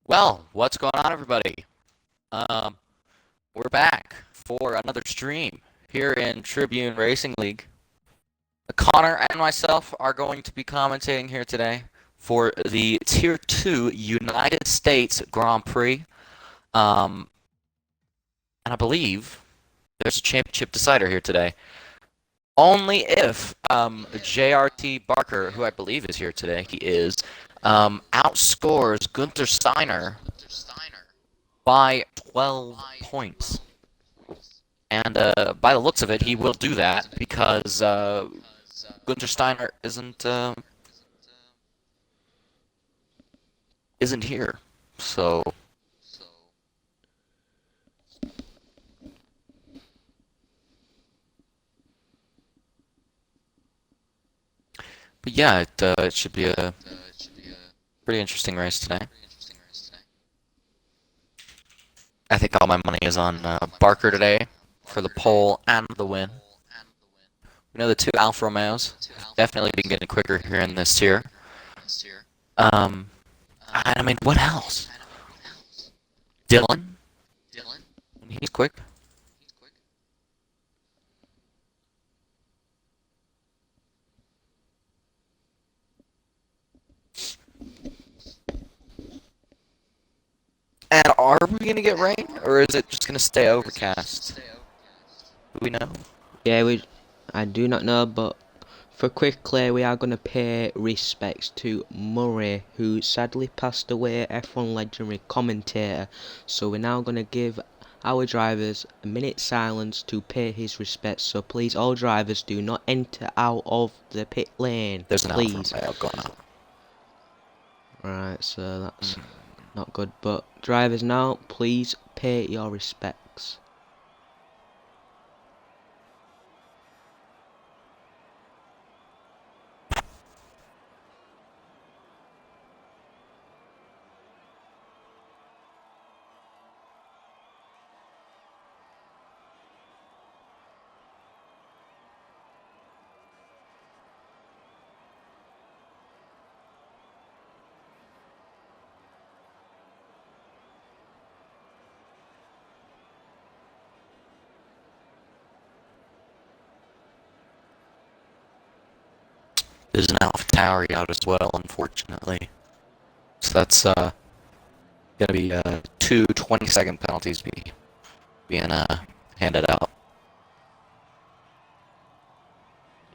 Well, what's going on, everybody? Um, we're back for another stream here in Tribune Racing League. Connor and myself are going to be commentating here today for the Tier 2 United States Grand Prix. And I believe there's a championship decider here today. Only if JRT Barker, who I believe is here today, he is, outscores Gunther Steiner by 12 points. And by the looks of it, he will do that because Gunther Steiner isn't here. So but yeah, it should be a pretty interesting race today. I think all my money is on Barker today for the pole and the win. We know the two Alfa Romeos have definitely been getting quicker here in this tier. I mean, what else? Dylan? He's quick. And are we gonna get rain, or is it just gonna stay overcast? Do we know? Yeah, I do not know, but for quickly we are going to pay respects to Murray, who sadly passed away, F1 legendary commentator. So we're now going to give our drivers a minute's silence to pay his respects. So please, all drivers, do not enter out of the pit lane. There's an please. Alfa Romeo going out. Right, so that's not good. But drivers now, please pay your respects. There's an Alpha Tauri out as well, unfortunately. So that's gonna be two 20-second penalties being handed out.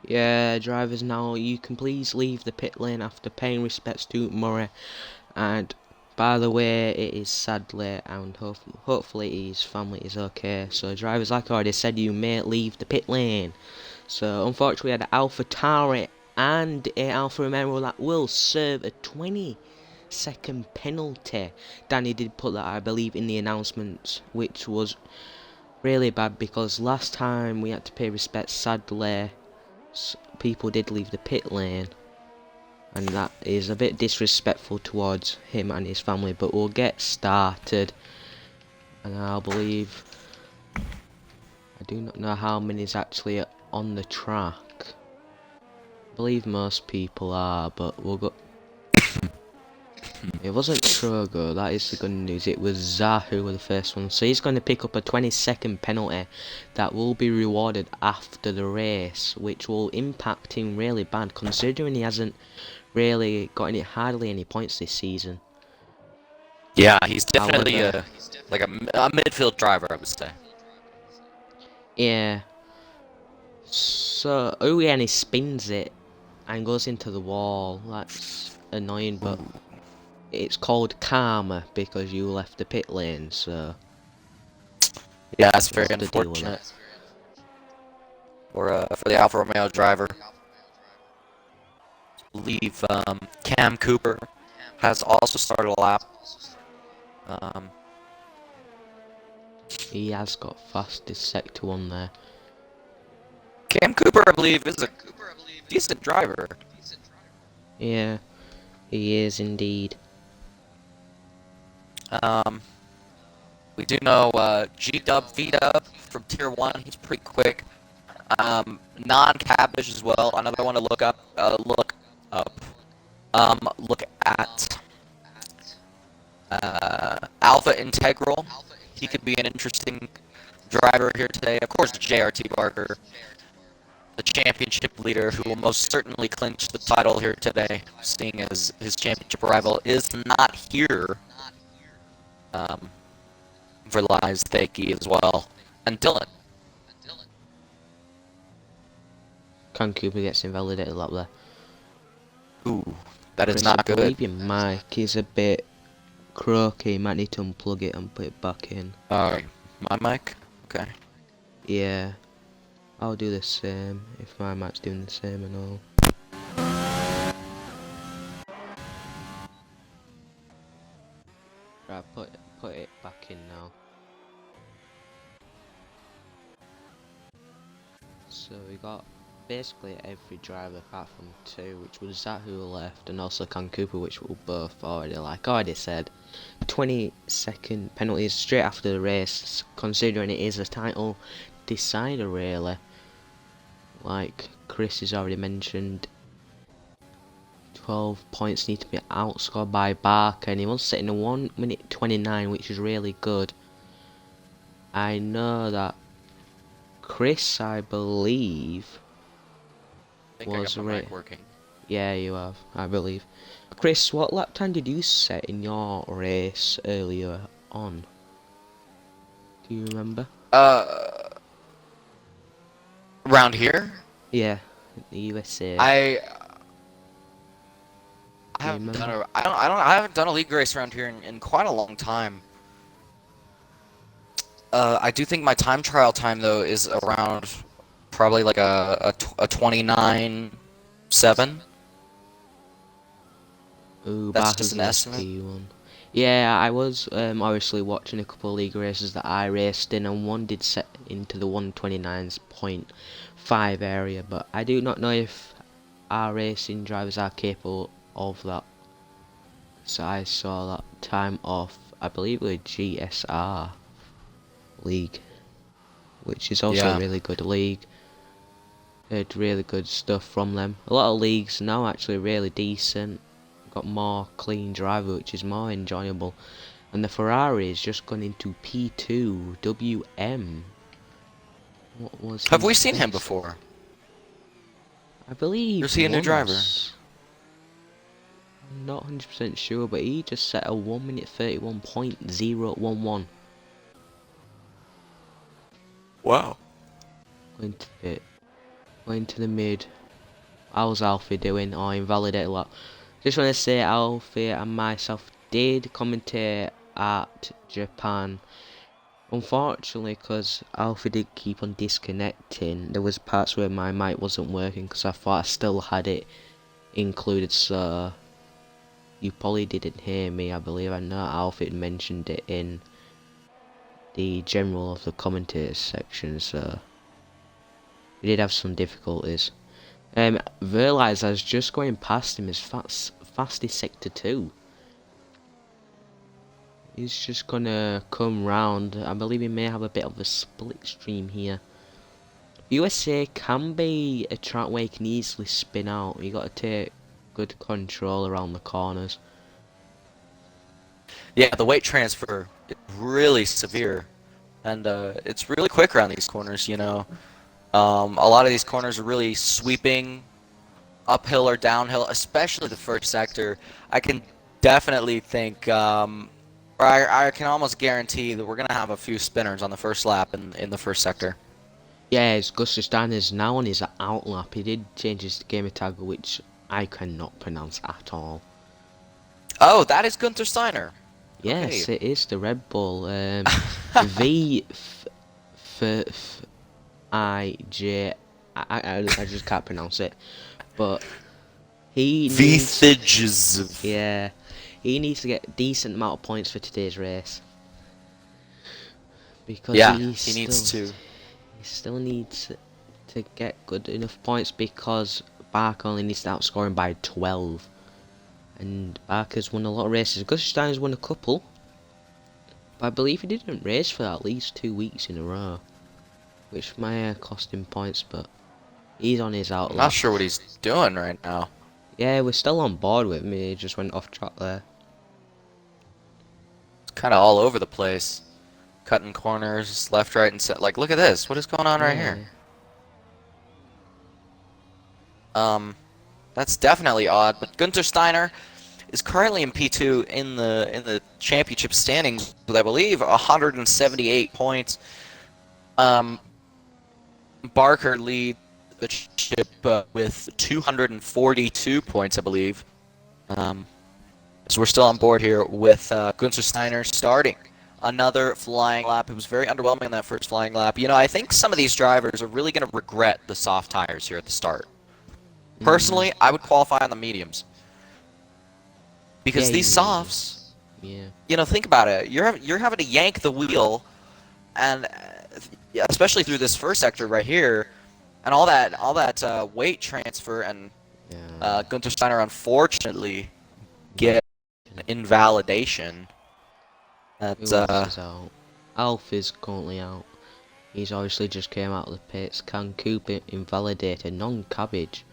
Yeah, drivers now, you can please leave the pit lane after paying respects to Murray. And by the way, it is sadly, and hopefully his family is okay. So drivers, like I already said, you may leave the pit lane. So unfortunately we had an Alpha Tauri and a Alfa Romeo that will serve a 20-second penalty. Danny did put that, I believe, in the announcements, which was really bad because last time we had to pay respects, sadly people did leave the pit lane, and that is a bit disrespectful towards him and his family. But we'll get started, and I believe, I do not know how many is actually on the track. I believe most people are, but we'll go. It wasn't Trogo, that is the good news. It was Zah who was the first one. So he's going to pick up a 20-second penalty that will be rewarded after the race, which will impact him really bad, considering he hasn't really got hardly any points this season. Yeah, he's definitely like a midfield driver, I would say. Yeah. So Uriani spins it and goes into the wall. That's annoying, but it's called karma because you left the pit lane, so yeah, that's very unfortunate. For the Alfa Romeo driver, I believe Cam Cooper has also started a lap. He has got fastest sector one there. Cam Cooper, I believe, is a decent driver. Yeah, he is indeed. We do know G-Dub, V-Dub from Tier 1, he's pretty quick. Non-Cabbage as well, another one to look up. Look at Alpha Integral. He could be an interesting driver here today. Of course, JRT Barker, the championship leader, who will most certainly clinch the title here today, seeing as his championship rival is not here. Verlies Thakey as well. And Dylan. Cooper gets invalidated up there. Ooh, that is Chris, not I good. believe your mic is a bit croaky. You might need to unplug it and put it back in. Alright, my mic? Okay. Yeah. I'll do the same if my mic's doing the same and all. Right, put it back in now. So we got basically every driver apart from two, which was Zach who left, and also Cooper, which we both already, like I already said. 20-second penalties straight after the race, considering it is a title decider really. Like Chris has already mentioned, 12 points need to be outscored by Barker, and he was sitting in 1 minute 29, which is really good. I know that Chris, I believe, I think I got my mic working. Yeah, you have, I believe. Chris, what lap time did you set in your race earlier on? Do you remember? Around here? Yeah, the USA. I haven't done a I haven't done a league race around here in quite a long time. I do think my time trial time though is around probably like a 29.7. Ooh, That's Barker's just an estimate. P1. Yeah, I was obviously watching a couple of league races that I raced in, and one did set into the 129.5 area, but I do not know if our racing drivers are capable of that. So I saw that time off, I believe it was GSR league, which is also a really good league. Heard really good stuff from them. A lot of leagues now actually really decent. Got more clean driver, which is more enjoyable. And the Ferrari is just gone into P2 WM. What was Have we seen him before? I believe. Is he a new driver? I'm not 100% sure, but he just set a 1 minute 31.011. Wow. Going to pit. Going to the mid. How's Alfie doing? Oh, invalidate a lot. Just want to say Alfie and myself did commentate at Japan. Unfortunately, because Alfie did keep on disconnecting, there was parts where my mic wasn't working because I thought I still had it included, so you probably didn't hear me. I believe I know Alfie mentioned it in the general of the commentators section, so we did have some difficulties. Realised I was just going past him as fastest sector 2. He's just gonna come round. I believe he may have a bit of a split stream here. USA can be a track where you can easily spin out. You got to take good control around the corners. Yeah, the weight transfer is really severe, and it's really quick around these corners. You know, a lot of these corners are really sweeping, uphill or downhill, especially the first sector. I can definitely think, or I can almost guarantee that we're gonna have a few spinners on the first lap in the first sector. Yeah, it's Gustus Steiner's now on his out lap. He did change his gamer tag, which I cannot pronounce at all. Oh, that is Gunther Steiner. Yes, Okay. it is the Red Bull. V I J. I just can't pronounce it, but he needs. Yeah, he needs to get a decent amount of points for today's race because he still needs to get good enough points because Barker only needs to outscore him by 12, and Barker's won a lot of races. Gus Steiner's won a couple, but I believe he didn't race for at least 2 weeks in a row, which may cost him points, but he's on his outlet. I'm not sure what he's doing right now. Yeah, we're still on board with him. He just went off track there. kind of all over the place. Cutting corners, left, right, and center. Like, look at this. What is going on right here? Yeah. That's definitely odd. But Gunter Steiner is currently in P2 in the championship standings with, I believe, 178 points. Barker leads the championship with 242 points, I believe. So we're still on board here with Gunter Steiner starting another flying lap. It was very underwhelming in that first flying lap. You know, I think some of these drivers are really going to regret the soft tires here at the start. Personally, I would qualify on the mediums. Because Yeah, these softs, yeah. you know, think about it. You're having to yank the wheel, and especially through this first sector right here, and all that weight transfer, and Gunter Steiner unfortunately get invalidation. That's Who else is out? Alf is currently out. He's obviously just came out of the pits. Can Cooper invalidated non-cabbage.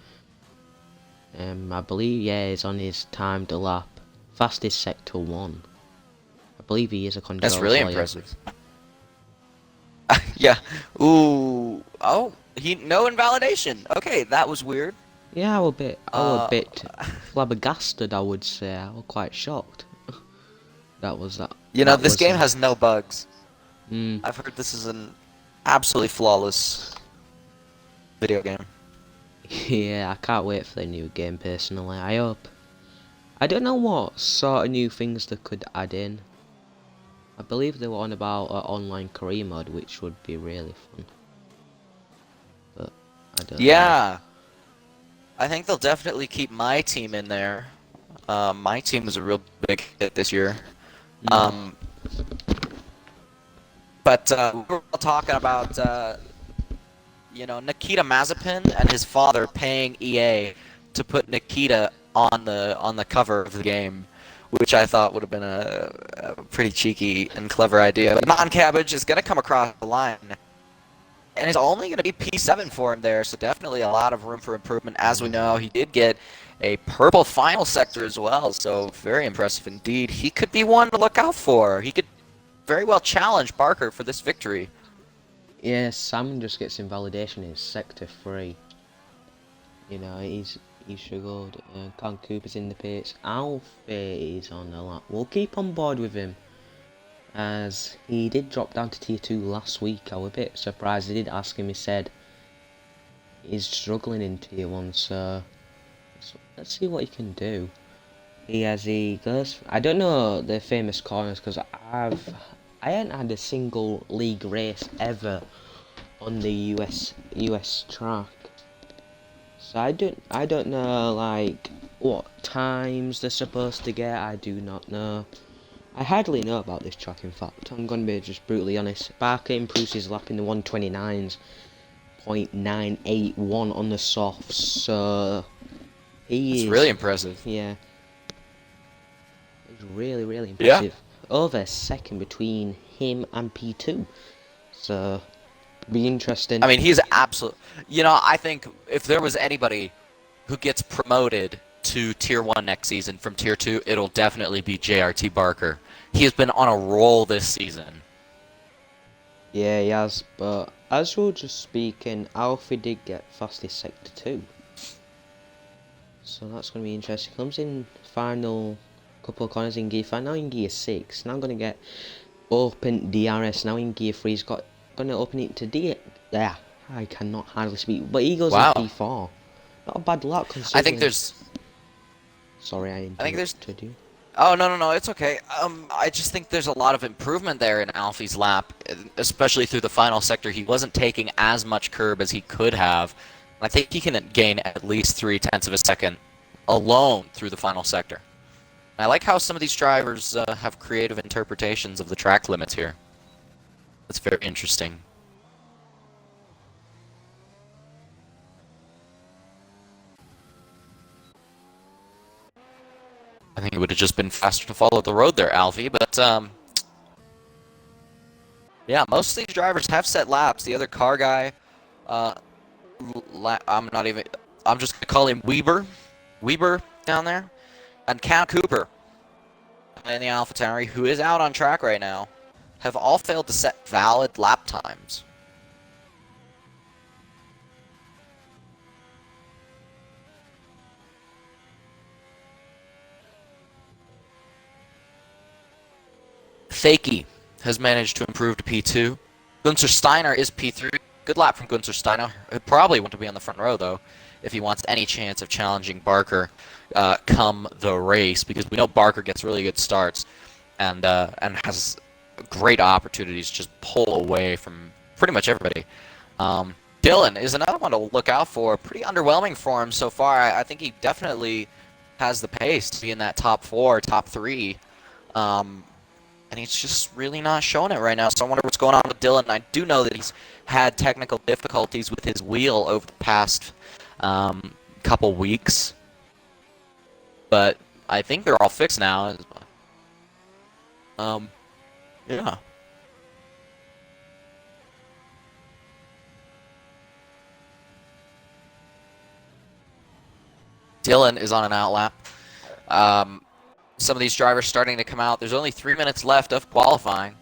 I believe, yeah, he's on his timed lap. Fastest sector 1. I believe he is a control. That's really impressive. Yeah. Ooh. Oh, no invalidation. Okay, that was weird. Yeah, I was a bit flabbergasted, I would say. I was quite shocked. That was that. You know, this game has no bugs. Mm. I've heard this is an absolutely flawless video game. Yeah, I can't wait for the new game personally. I hope. I don't know what sort of new things they could add in. I believe they were on about an online career mode, which would be really fun. But I don't know. Yeah. I think they'll definitely keep my team in there. My team was a real big hit this year. But we were talking about, you know, Nikita Mazepin and his father paying EA to put Nikita on the cover of the game, which I thought would have been a pretty cheeky and clever idea. But non-cabbage is going to come across the line, and it's only going to be P7 for him there, so definitely a lot of room for improvement. As we know, he did get a purple final sector as well, so very impressive indeed. He could be one to look out for. He could very well challenge Barker for this victory. Yeah, Sam just gets invalidation in sector 3. You know, he struggled. Con Cooper's in the pits. Alfie is on the lap. We'll keep on board with him, as he did drop down to tier 2 last week. I was a bit surprised. I did ask him. He said he's struggling in tier 1, so let's see what he can do. He goes. I don't know the famous corners because I haven't had a single league race ever on the US track. So I don't know like what times they're supposed to get. I do not know. I hardly know about this track, in fact. I'm gonna be just brutally honest. Barker improves his lap in the 129s, 0.981 on the softs, so It's really impressive. Yeah. It's really, really impressive. Yeah. Over a second between him and P2. So be interesting. I mean, he's absolute. You know, I think if there was anybody who gets promoted to Tier 1 next season from Tier 2, it'll definitely be JRT Barker. He has been on a roll this season. Yeah, he has, but as we were just speaking, Alfie did get fastest sector 2. So that's going to be interesting. Comes in final couple of corners in gear 5, now in gear 6. Now going to get open DRS, now in gear 3. He's going to open it to D. There, I cannot hardly speak, but he goes in P4. Not a bad lap considering. I think there's. Sorry, I think there's. You. Oh no, it's okay. I just think there's a lot of improvement there in Alfie's lap, especially through the final sector. He wasn't taking as much curb as he could have. I think he can gain at least 0.3 of a second alone through the final sector. And I like how some of these drivers have creative interpretations of the track limits here. That's very interesting. I think it would have just been faster to follow the road there, Alfie, but yeah, most of these drivers have set laps. The other car guy, I'm just gonna call him Weber down there, and Cal Cooper. in the AlphaTauri, who is out on track right now, have all failed to set valid lap times. Fakey has managed to improve to P2. Gunter Steiner is P3. Good lap from Gunter Steiner. He'll probably want to be on the front row, though, if he wants any chance of challenging Barker come the race, because we know Barker gets really good starts and has great opportunities to just pull away from pretty much everybody. Dylan is another one to look out for. Pretty underwhelming for him so far. I think he definitely has the pace to be in that top 4, top 3. And he's just really not showing it right now. So I wonder what's going on with Dylan. I do know that he's had technical difficulties with his wheel over the past couple weeks. But I think they're all fixed now. Yeah. Dylan is on an outlap. Some of these drivers starting to come out. There's only 3 minutes left of qualifying.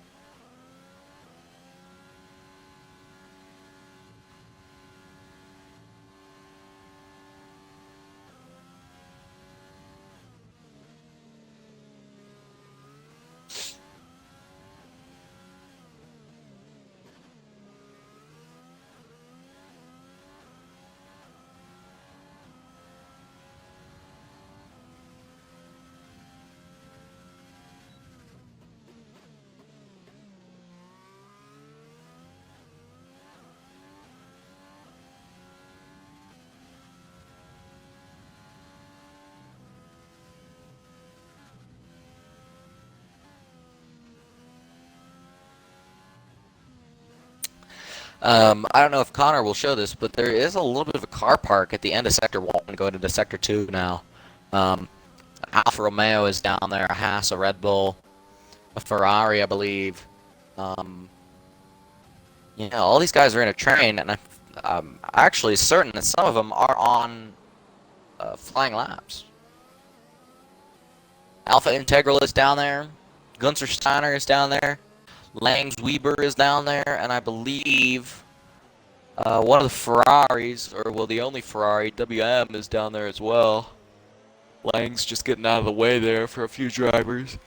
I don't know if Connor will show this, but there is a little bit of a car park at the end of Sector 1 going into Sector 2 now. Alfa Romeo is down there, a Haas, a Red Bull, a Ferrari, I believe. Yeah, all these guys are in a train, and I'm actually certain that some of them are on flying laps. Alpha Integral is down there. Gunter Steiner is down there. Langs Weber is down there, and I believe one of the Ferraris, or well, the only Ferrari, WM, is down there as well. Lang's just getting out of the way there for a few drivers.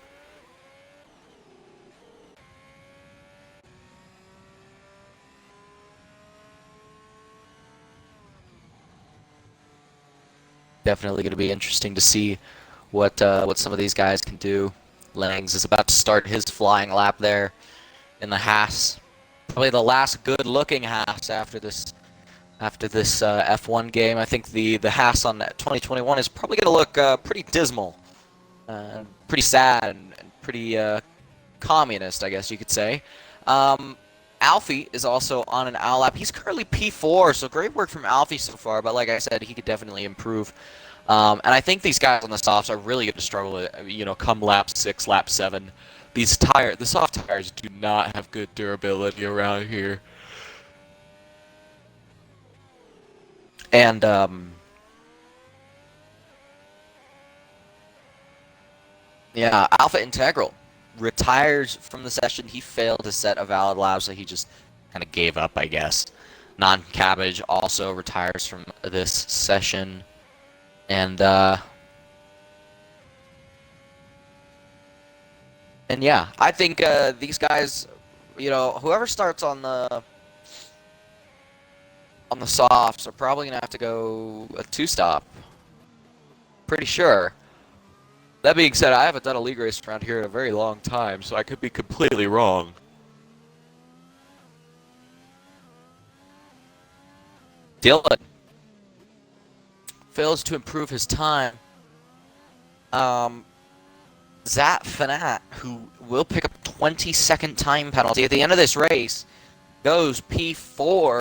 Definitely going to be interesting to see what some of these guys can do. Langs is about to start his flying lap there in the Haas. Probably the last good-looking Haas after this F1 game. I think the Haas on 2021 is probably going to look pretty dismal, pretty sad, and pretty communist, I guess you could say. Alfie is also on an outlap. He's currently P4, so great work from Alfie so far. But like I said, he could definitely improve. And I think these guys on the softs are really going to struggle, come lap 6, lap 7. The soft tires do not have good durability around here. And yeah, Alpha Integral retires from the session. He failed to set a valid lap, so he just kind of gave up, I guess. Non-Cabbage also retires from this session. And yeah, I think these guys, whoever starts on the softs are probably gonna have to go a 2-stop. Pretty sure. That being said, I haven't done a league race around here in a very long time, so I could be completely wrong. Dylan fails to improve his time. Zat Fanat, who will pick up a 20-second time penalty at the end of this race, goes P4.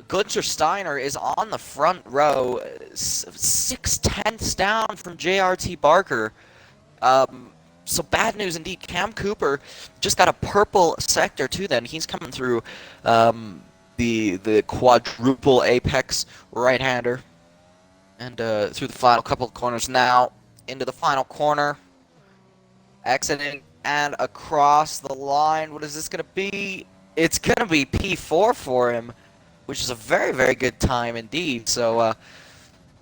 Gunter Steiner is on the front row, 6/10 down from JRT Barker. So bad news indeed. Cam Cooper just got a purple sector too. Then he's coming through the quadruple apex right-hander, and through the final couple of corners now into the final corner. Exiting and across the line. What is this going to be? It's going to be P4 for him, which is a very, very good time indeed. So,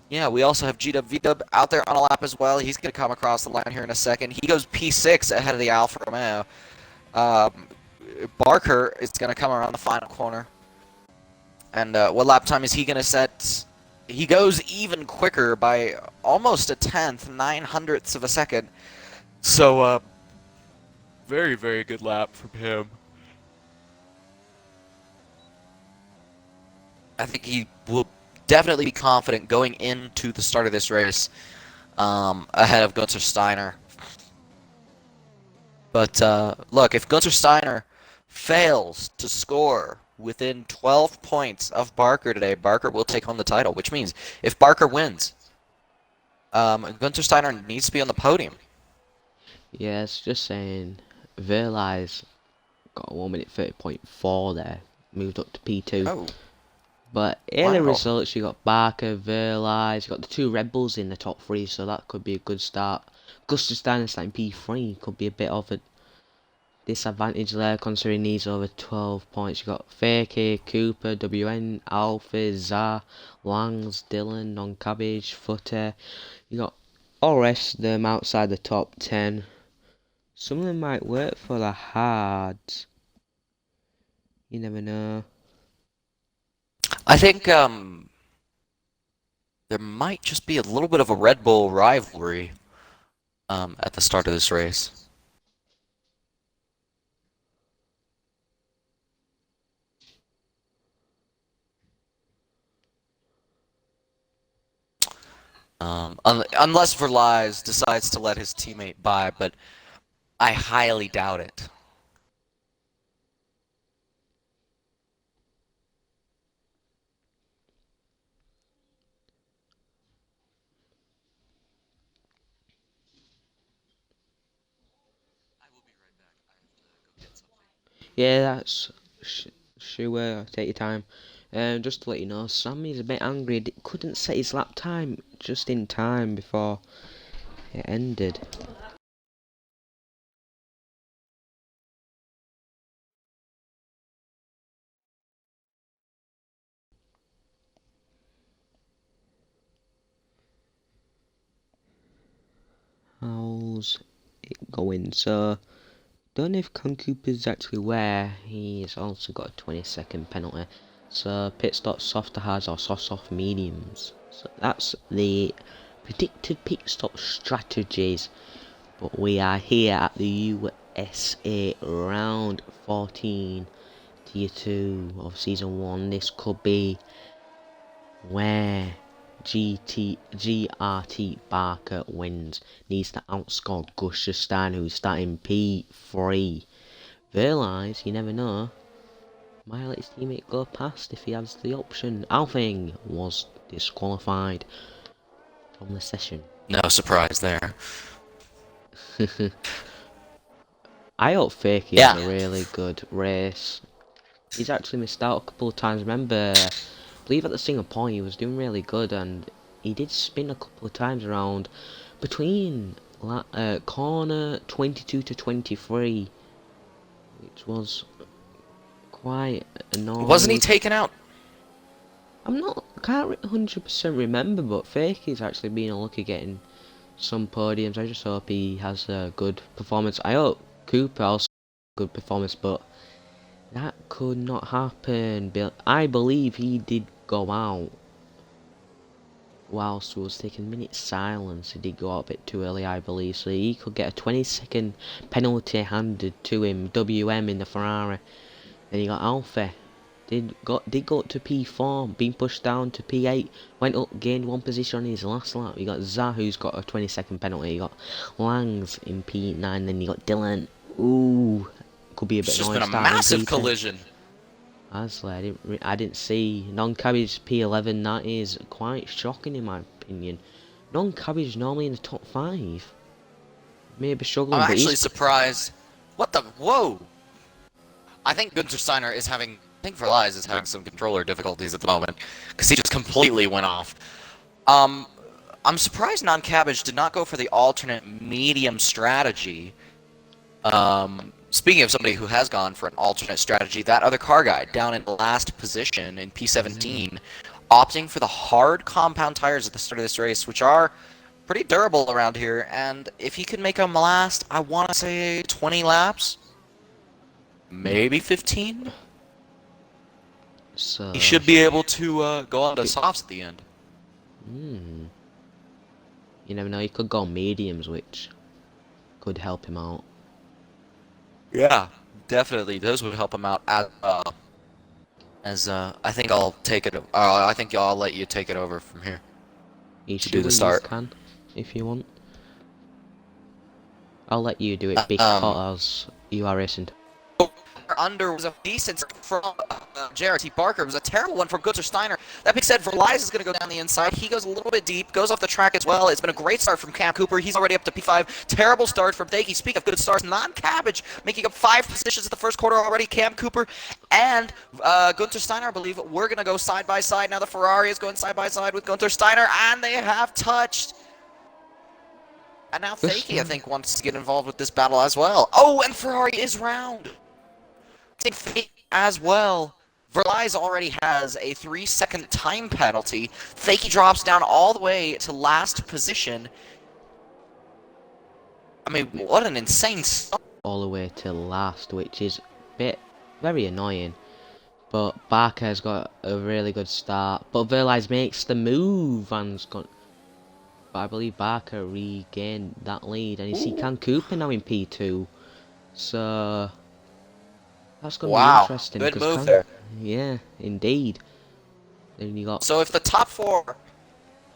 yeah, we also have GW VW out there on a lap as well. He's going to come across the line here in a second. He goes P6 ahead of the Alfa Romeo. Barker is going to come around the final corner. And what lap time is he going to set? He goes even quicker by almost a tenth, 900ths of a second. So, very, very good lap from him. I think he will definitely be confident going into the start of this race ahead of Gunther Steiner. But look, if Gunther Steiner fails to score within 12 points of Barker today, Barker will take home the title, which means if Barker wins, Gunther Steiner needs to be on the podium. Yes, just saying. Verlies got a 1 minute 30.4 there, moved up to P2. Oh, But in the wow. results, you got Barker, Verlies, you got the two Red Bulls in the top three, so that could be a good start. Gustav Steiner starting P3 could be a bit of a disadvantage there, considering he's over 12 points. You got Fakey, Cooper, WN, Alfie, Zar, Langs, Dylan, Non-Cabbage, Footer. You got all the rest of them outside the top 10. Some of them might work for the hards. You never know. I think there might just be a little bit of a Red Bull rivalry at the start of this race. Unless Verlies decides to let his teammate by, but I highly doubt it. Yeah, that's sure. Take your time. Just to let you know, Sammy's a bit angry. Couldn't set his lap time just in time before it ended. How's it going? So, don't know if Con Cooper's actually where. He's also got a 20-second penalty. So, pit stop softer hards or soft mediums. So, that's the predicted pit stop strategies. But we are here at the USA round 14, tier 2 of season 1. This could be where GRT Barker wins. Needs to outscore Gustav Steiner, who's starting P3. Verlies, you never know, might let his teammate go past if he has the option. Alfing was disqualified from the session. No surprise there. I hope Fakey Yeah. has a really good race. He's actually missed out a couple of times. Remember, I believe at the Singapore he was doing really good, and he did spin a couple of times around between corner 22 to 23, which was quite annoying. Wasn't he taken out? Can't 100% remember, but Fakey's actually been unlucky getting some podiums. I just hope he has a good performance. I hope Cooper also has a good performance, but that could not happen. I believe he did go out whilst we was taking a minute's silence. He did go out a bit too early, I believe, so he could get a 20-second penalty handed to him. WM in the Ferrari. Then he got Alfie. Did go up to P4, been pushed down to P8, went up, gained one position on his last lap. You got Zah, who's got a 20-second penalty. You got Langs in P9, then you got Dylan. Ooh, could be a bit It's just annoying. been a massive collision. Honestly, I didn't see non-cabbage P11. That is quite shocking in my opinion. Non-cabbage normally in the top 5. Maybe struggling. I'm but actually surprised. What the? Whoa! I think Gunther Steiner is having. I think Verlies is having some controller difficulties at the moment because he just completely went off. I'm surprised Non-Cabbage did not go for the alternate medium strategy Speaking of somebody who has gone for an alternate strategy, that other car guy down in last position in P17, opting for the hard compound tires at the start of this race, which are pretty durable around here. And if he could make them last, I want to say 20 laps, maybe 15. So He should be able to go on to softs at the end. you never know. He could go mediums, which could help him out. Yeah, definitely. Those would help him out as I think I'll take it. I think I'll let you take it over from here You to do sure the you start. can, if you want? I'll let you do it Uh, um, because you are racing. Under was a decent from JRT Barker. It was a terrible one from Gunther Steiner. That being said, Verlies is going to go down the inside. He goes a little bit deep, goes off the track as well. It's been a great start from Cam Cooper. He's already up to P5. Terrible start from Dakey. Speak of good starts, non-cabbage, making up 5 positions in the first quarter already. Cam Cooper and Gunther Steiner, I believe, we're going to go side by side. Now the Ferrari is going side by side with Gunther Steiner, and they have touched. And now Fakey, I think, wants to get involved with this battle as well. Oh, and Ferrari is round. As well. Verlies already has a 3-second time penalty. Fakey drops down all the way to last position. I mean, what an insane start. All the way to last, which is very annoying. But Barker's got a really good start. But Verlies makes the move and's gone. But I believe Barker regained that lead, and you see Can Cooper now in P2. So that's gonna be interesting. Good move there. Yeah, indeed. Then you got. So if the top four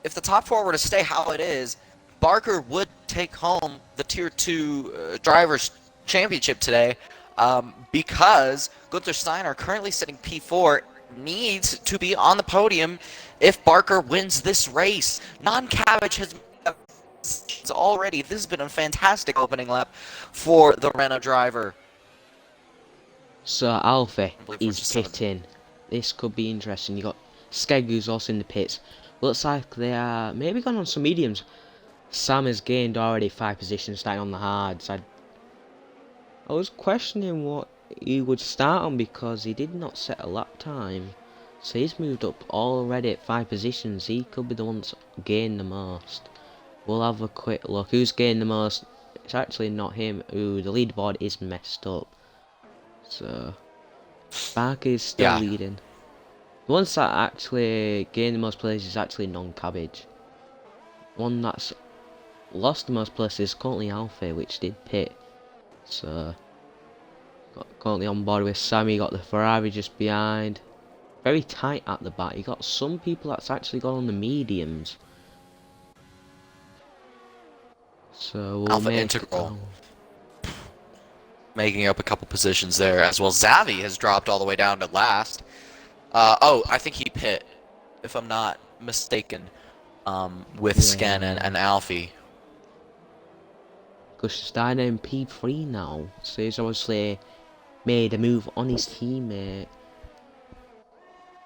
were to stay how it is, Barker would take home the Tier 2 Drivers' Championship today, because Gunther Steiner, currently sitting P4, needs to be on the podium if Barker wins this race. Non-cabbage has already. This has been a fantastic opening lap for the Renault driver. So Alfie is pitting. This could be interesting. You got Skeg, who's also in the pits. Looks like they are maybe gone on some mediums. Sam has gained already 5 positions, starting on the hards. I was questioning what he would start on because he did not set a lap time. So he's moved up already at 5 positions. He could be the one that's gained the most. We'll have a quick look. Who's gained the most? It's actually not him. Ooh, the leaderboard is messed up. So Barker is still leading. The one that actually gained the most places is actually non-cabbage. One that's lost the most places is currently Alfie, which did pit. So currently on board with Sammy. Got the Ferrari just behind. Very tight at the back. You got some people that's actually gone on the mediums. So we'll Alpha Integral making up a couple positions there as well. Xavi has dropped all the way down to last. I think he pit, if I'm not mistaken, with Sken and Alfie. Because Steiner in P3 now, so he's obviously made a move on his teammate.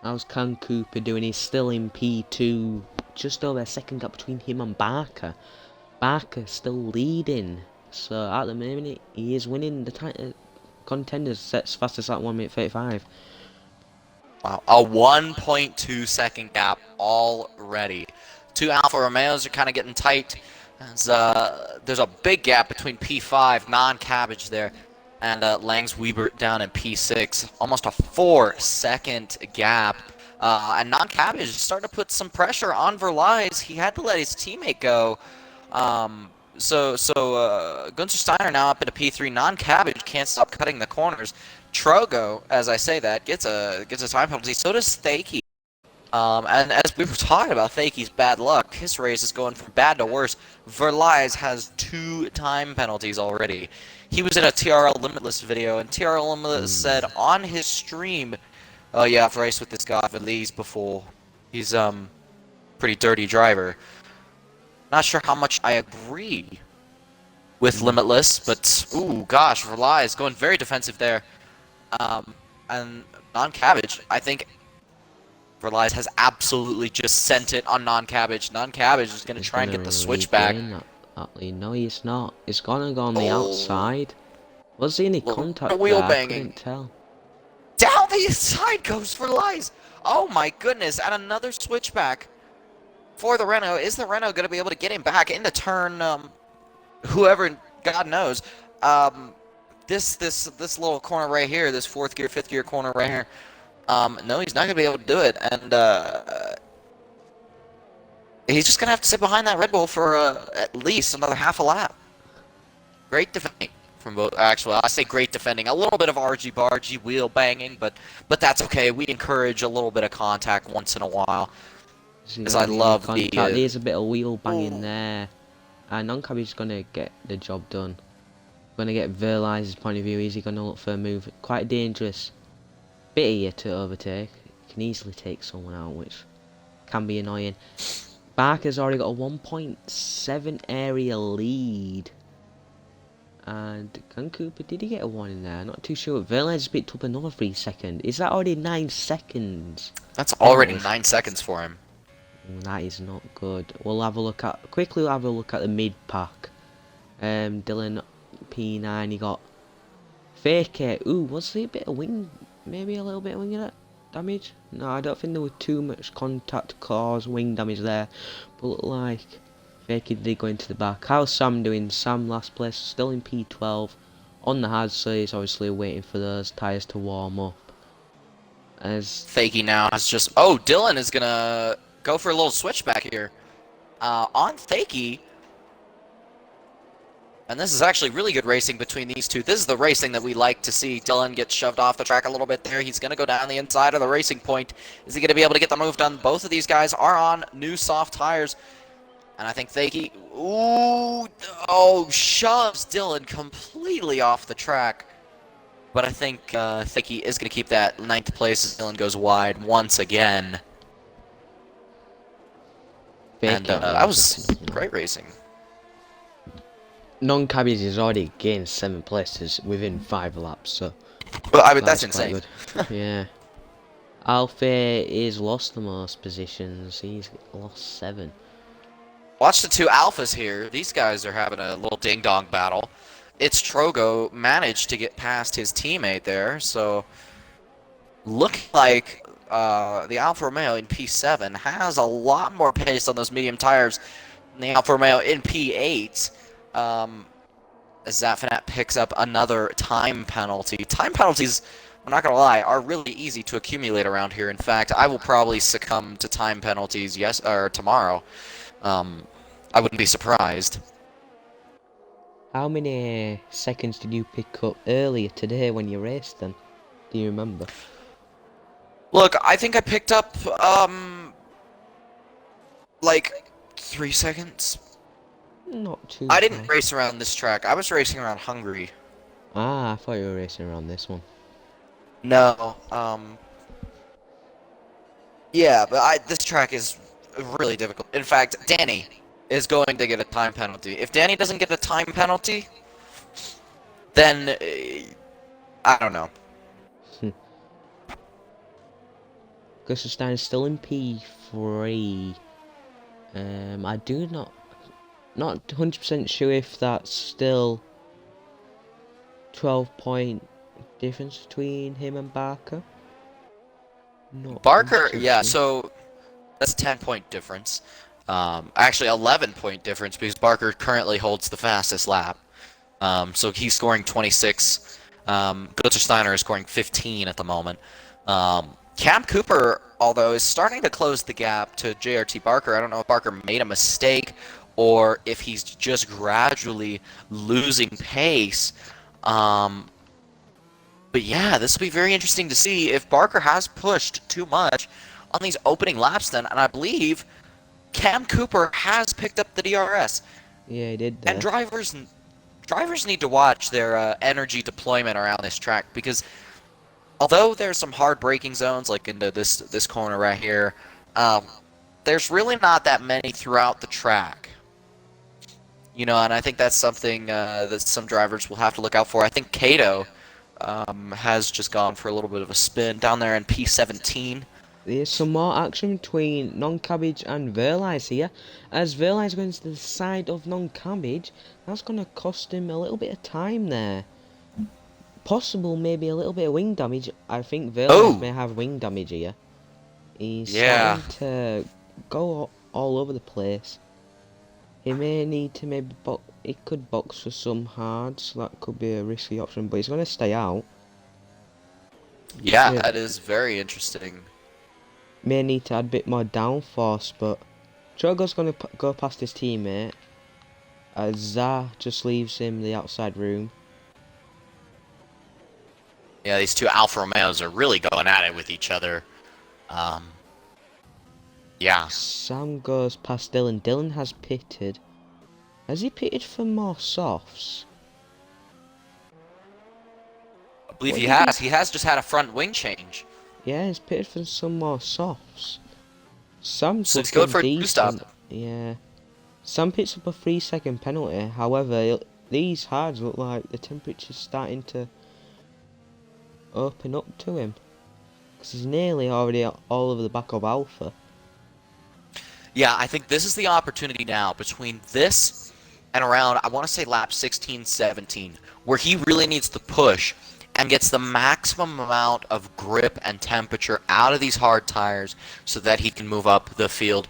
How's Can Cooper doing? He's still in P2, just over a second gap between him and Barker. Barker still leading, so at the moment he is winning the contenders sets fastest at 1 minute 35. Wow, a 1.2 second gap already. 2 Alfa Romeos are kind of getting tight. There's a big gap between P5, non-cabbage there, and Langs Weber down in P6. Almost a 4-second gap. And non-cabbage is starting to put some pressure on Verlies. He had to let his teammate go. Gunther Steiner now up into P3. Non-cabbage can't stop cutting the corners. Trogo, as I say that, gets a time penalty. So does Thakey. And as we were talking about Thakey's bad luck, his race is going from bad to worse. Verlies has 2 time penalties already. He was in a TRL Limitless video, and TRL Limitless said on his stream, "Oh yeah, I've raced with this guy Verlies before. He's pretty dirty driver." Not sure how much I agree with Limitless, but ooh gosh, Verlies going very defensive there. And non-cabbage, I think Verlies has absolutely just sent it on non-cabbage. Non-cabbage is going to try and get the switch back. No, he's not. It's gonna go on the outside. Was there any Little contact wheel there? I banging. couldn't tell. Down the inside goes for Lies. Oh my goodness, and another switchback for the Renault. Is the Renault going to be able to get him back into turn, whoever, God knows. This little corner right here, this fourth gear, fifth gear corner right here. No, he's not going to be able to do it, and he's just going to have to sit behind that Red Bull for at least another half a lap. Great defending from both. Actually, I say great defending. A little bit of argy-bargy wheel banging, but that's okay. We encourage a little bit of contact once in a while. Because I love contact. the. There's a bit of wheel banging there. And non-cabbage is gonna get the job done. Gonna get Verlize's point of view. Is he gonna look for a move? Quite dangerous. Bit easier to overtake. Can easily take someone out, which can be annoying. Barker's already got a 1.7 area lead. And Can Cooper, did he get a 1 in there? Not too sure. Verlize picked up another 3 seconds. Is that already 9 seconds? That's already 9 seconds for him. That is not good. We'll have a look at the mid pack. Dylan P9, he got fake it. Ooh, was there a bit of wing? Maybe a little bit of wing damage? No, I don't think there was too much contact cause wing damage there. But look like fake it did go into the back. How's Sam doing? Sam last place, still in P12 on the hard, so he's obviously waiting for those tyres to warm up. As Fakey now has just. Oh, Dylan is gonna go for a little switchback here on Fakey. And this is actually really good racing between these two. This is the racing that we like to see. Dylan gets shoved off the track a little bit there. He's going to go down the inside of the racing point. Is he going to be able to get the move done? Both of these guys are on new soft tires. And I think Fakey, shoves Dylan completely off the track. But I think Fakey is going to keep that 9th place as Dylan goes wide once again. And that was great racing. Non-cabbage has already gained 7 places within 5 laps, so. Well, I mean, that's insane. Yeah. Alfie is lost the most positions. He's lost 7. Watch the two alphas here. These guys are having a little ding-dong battle. It's Trogo managed to get past his teammate there, so looking like the Alfa Romeo in P7 has a lot more pace on those medium tires than the Alfa Romeo in P8. As Zafanat picks up another time penalty. Time penalties, I'm not going to lie, are really easy to accumulate around here. In fact, I will probably succumb to time penalties tomorrow. I wouldn't be surprised. How many seconds did you pick up earlier today when you raced them? Do you remember? Look, I think I picked up, like 3 seconds. Not too I didn't bad. race around this track. I was racing around Hungary. Ah, I thought you were racing around this one. No, yeah, but this track is really difficult. In fact, Danny is going to get a time penalty. If Danny doesn't get a time penalty, then I don't know. Gusselstein is still in P3. I do not 100% sure if that's still 12-point difference between him and Barker. Not Barker, 100% yeah, sure. so that's a 10-point difference. Actually, 11-point difference because Barker currently holds the fastest lap. So he's scoring 26. Guttersteiner is scoring 15 at the moment. Cam Cooper, although, is starting to close the gap to JRT Barker. I don't know if Barker made a mistake or if he's just gradually losing pace. But yeah, this will be very interesting to see if Barker has pushed too much on these opening laps then. And I believe Cam Cooper has picked up the DRS. Yeah, he did there. And drivers need to watch their energy deployment around this track because although there's some hard braking zones like into this corner right here, there's really not that many throughout the track. You know, and I think that's something that some drivers will have to look out for. I think Kato has just gone for a little bit of a spin down there in P17. There's some more action between Non-Cabbage and Verlize here. As Verlize goes to the side of Non-Cabbage, that's going to cost him a little bit of time there. possible maybe a little bit of wing damage. I think Verlaine Oh, may have wing damage here. He's yeah. starting to go all over the place. He may need to maybe he could box for some hards. That could be a risky option, but he's going to stay out. Yeah, Yeah, that is very interesting. may need to add a bit more downforce, but Drogo's going to go past his teammate. Zah just leaves him the outside room. Yeah, these two Alfa Romeos are really going at it with each other. Yeah. Sam goes past Dylan. Dylan has pitted. Has he pitted for more softs? I believe What he did he... has. He has just had a front wing change. Yeah, he's pitted for some more softs. Sam's So he's going looking for a two-stop. decent. Yeah. Sam picks up a 3-second penalty. However, these hards look like the temperature's starting to open up to him. Because he's nearly already all over the back of Alpha. Yeah, I think this is the opportunity now between this and around, I want to say lap 16, 17, where he really needs to push and gets the maximum amount of grip and temperature out of these hard tires so that he can move up the field.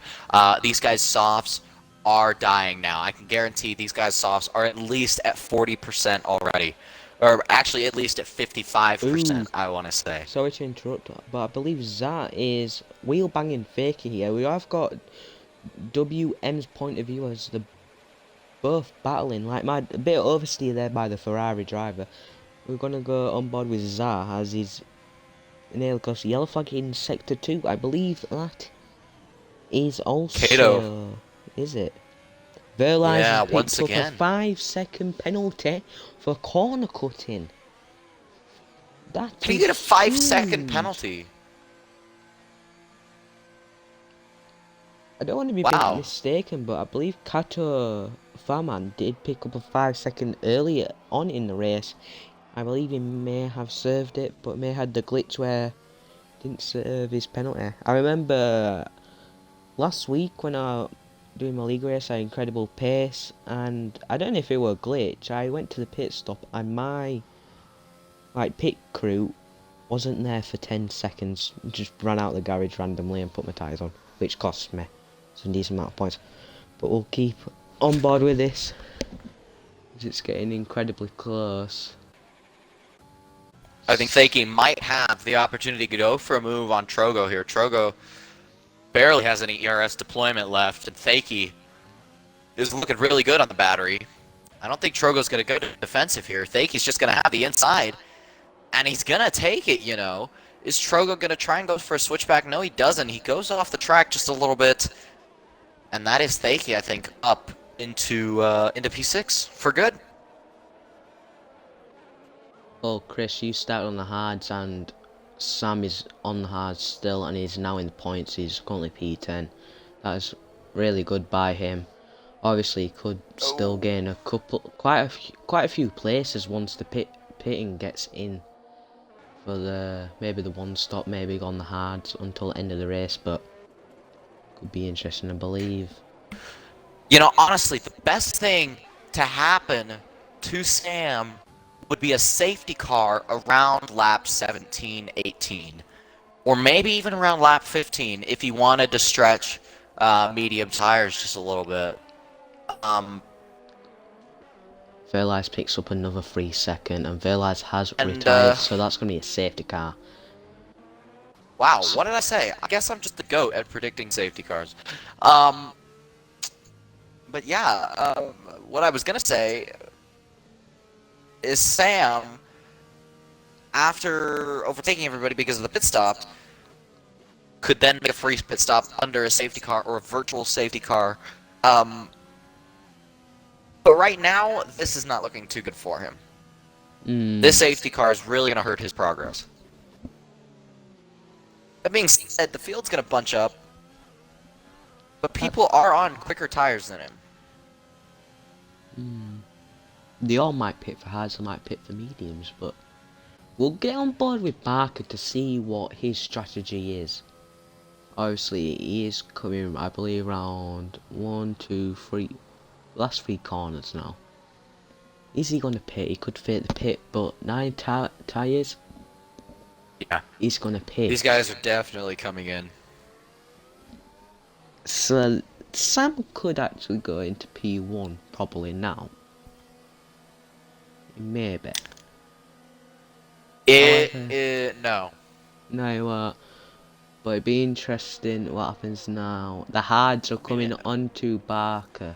These guys' softs are dying now. I can guarantee these guys' softs are at least at 40% already. Or actually at least at 55%, Ooh. I want to say. Sorry to interrupt, but I believe Zat is wheel banging fakie here. We have got WM's point of view as the both battling. Like a bit of oversteer there by the Ferrari driver. We're gonna go on board with Zah as he's nearly got yellow flag in sector 2. I believe that is also Kato. is it? Verlies Yeah, has once picked up a again. 5-second penalty for corner cutting. That Can you is get a 5-second huge. penalty? I don't want to be Wow. mistaken, but I believe Kato Farman did pick up a 5-second earlier on in the race. I believe he may have served it, but may have had the glitch where he didn't serve his penalty. I remember last week when I was doing my league race, I had incredible pace, and I don't know if it were a glitch. I went to the pit stop, and my pit crew wasn't there for 10 seconds. Just ran out of the garage randomly and put my tyres on, which cost me some decent amount of points. But we'll keep on board with this. It's getting incredibly close. I think Thaki might have the opportunity to go for a move on Trogo here. Trogo barely has any ERS deployment left, and Thaki is looking really good on the battery. I don't think Trogo's going to go defensive here. Thaki's just going to have the inside, and he's going to take it, you know. Is Trogo going to try and go for a switchback? No, he doesn't. He goes off the track just a little bit, and that is Thaki, I think, up into P6 for good. Oh, Chris, you started on the hards, and Sam is on the hards still, and he's now in the points. He's currently P10. That is really good by him. Obviously, he could still gain a couple, quite a few places once the pitting gets in for maybe the one stop, maybe on the hards until the end of the race. But could be interesting, I believe. You know, honestly, the best thing to happen to Sam would be a safety car around lap 17, 18. Or maybe even around lap 15 if he wanted to stretch medium tires just a little bit. Verlies picks up another 3-second, and Verlies has retired, so that's going to be a safety car. Wow, what did I say? I guess I'm just the GOAT at predicting safety cars. But yeah, what I was going to say is Sam, after overtaking everybody because of the pit stop, could then make a free pit stop under a safety car or a virtual safety car. But right now, this is not looking too good for him. This safety car is really going to hurt his progress. That being said, the field's going to bunch up, but people are on quicker tires than him. They all might pit for hards, they might pit for mediums, but we'll get on board with Barker to see what his strategy is. Obviously, he is coming, I believe, around 1, 2, 3, last 3 corners now. Is he gonna pit? He could fit the pit, but 9 tyres. Yeah. He's gonna pit. These guys are definitely coming in. So Sam could actually go into P1 probably now. Maybe. No. No, but it'd be interesting what happens now. The hards are coming onto Barker.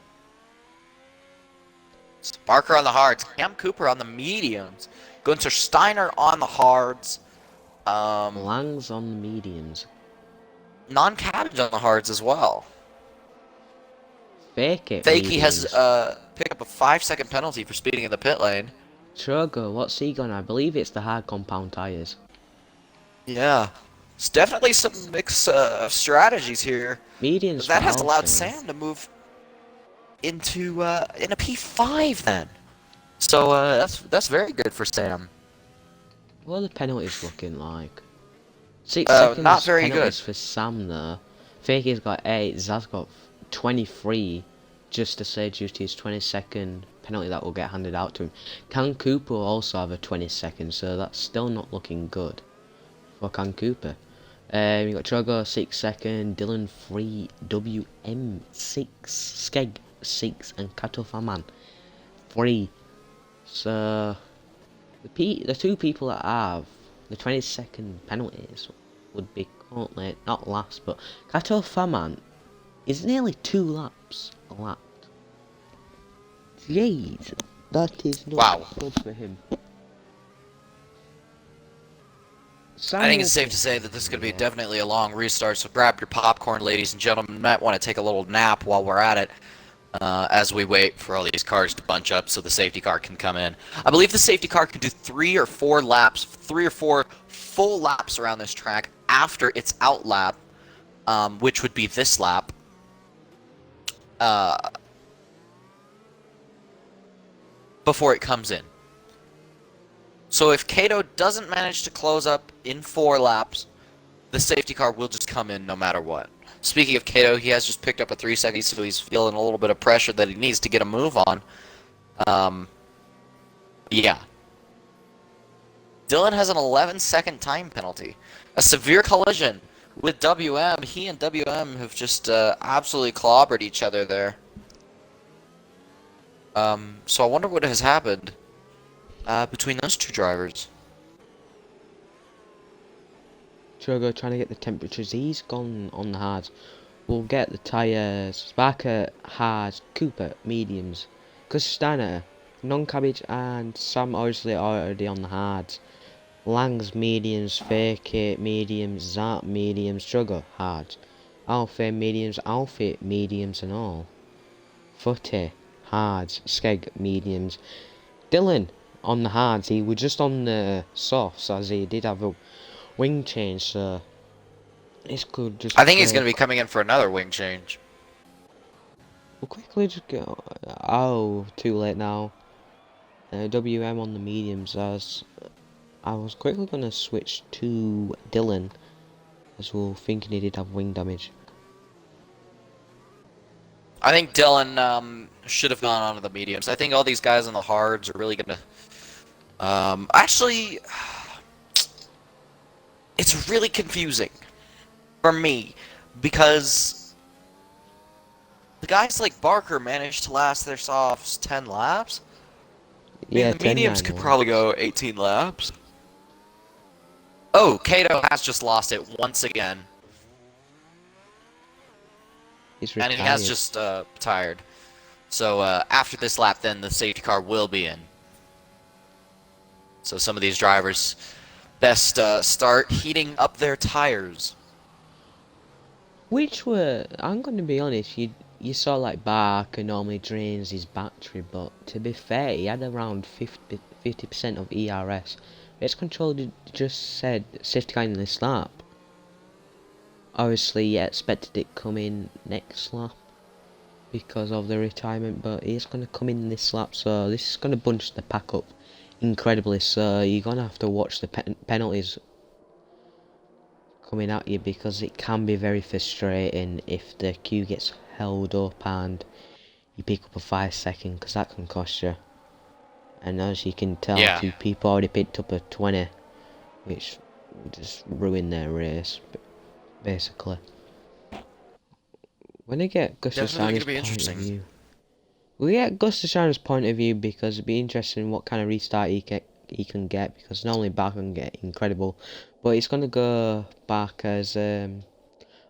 It's Barker on the hards, Cam Cooper on the mediums, Gunter Steiner on the hards, Lang's on the mediums. non-cabbage on the hards as well. Fake it. Fakey has picked up a 5-second penalty for speeding in the pit lane. Trogo, what's he gonna? I believe it's the hard compound tyres. Yeah. It's definitely some mix of strategies here. Mediums. That has allowed Sam to move into in a P5 then. So that's very good for Sam. What are the penalties looking like? 6 seconds not very penalties good for Sam there. Fakey's got 8, Zaz got 23, just to say due to his 20-second penalty that will get handed out to him. Can Cooper will also have a 20-second, so that's still not looking good for Can Cooper. You got Trogo 6 second, Dylan 3, WM 6, Skeg 6, and Katofaman 3. So the two people that have the 20-second penalties would be currently not last, but Katofaman is nearly 2 laps lapped. Jeez, that is not good for him. I think it's safe to say that this is going to be definitely a long restart, so grab your popcorn, ladies and gentlemen. You might want to take a little nap while we're at it, as we wait for all these cars to bunch up so the safety car can come in. I believe the safety car can do 3 or 4 laps, 3 or 4 full laps around this track after its out lap, which would be this lap. Before it comes in. So if Kato doesn't manage to close up in 4 laps, the safety car will just come in no matter what. Speaking of Kato, he has just picked up a 3 seconds, so he's feeling a little bit of pressure that he needs to get a move on. Yeah. Dylan has an 11-second time penalty. A severe collision with WM. He and WM have just absolutely clobbered each other there. So I wonder what has happened between those two drivers. Trogo trying to get the temperatures. He's gone on the hards. We'll get the tyres. Barker hards, Cooper mediums. Because Steiner, non-cabbage, and Sam obviously already on the hards. Lang's mediums, Fake it mediums, Zart mediums, Trogo hards. Alfie mediums, Alfie mediums and all. Footy hards, Skeg mediums. Dylan on the hards. He was just on the softs as he did have a wing change, so this could just. I think he's going to be coming in for another wing change. We'll quickly just go. Oh, too late now. WM on the mediums, as I was quickly going to switch to Dylan, as we were thinking he did have wing damage. I think Dylan should have gone on to the mediums. I think all these guys on the hards are really going to. Actually, it's really confusing for me because the guys like Barker managed to last their softs 10 laps. Yeah, the mediums could probably go 18 laps. Oh, Kato has just lost it once again. And he has just tired. So after this lap, then the safety car will be in. So some of these drivers best start heating up their tires. Which were, I'm going to be honest, you saw like Barker normally drains his battery, but to be fair, he had around 50% of ERS. Race control just said safety car in this lap. Obviously, you expected it coming next lap because of the retirement, but it's going to come in this lap, so this is going to bunch the pack up incredibly. So you're going to have to watch the penalties coming at you, because it can be very frustrating if the queue gets held up and you pick up a 5 second, because that can cost you. and as you can tell, Yeah. 2 people already picked up a 20, which just ruined their race, basically. When I get Definitely Gustafson's gonna be point of interesting. view, we get Gustafson's point of view because it'd be interesting what kind of restart he can get, because not only Barker can get incredible, but he's gonna go back as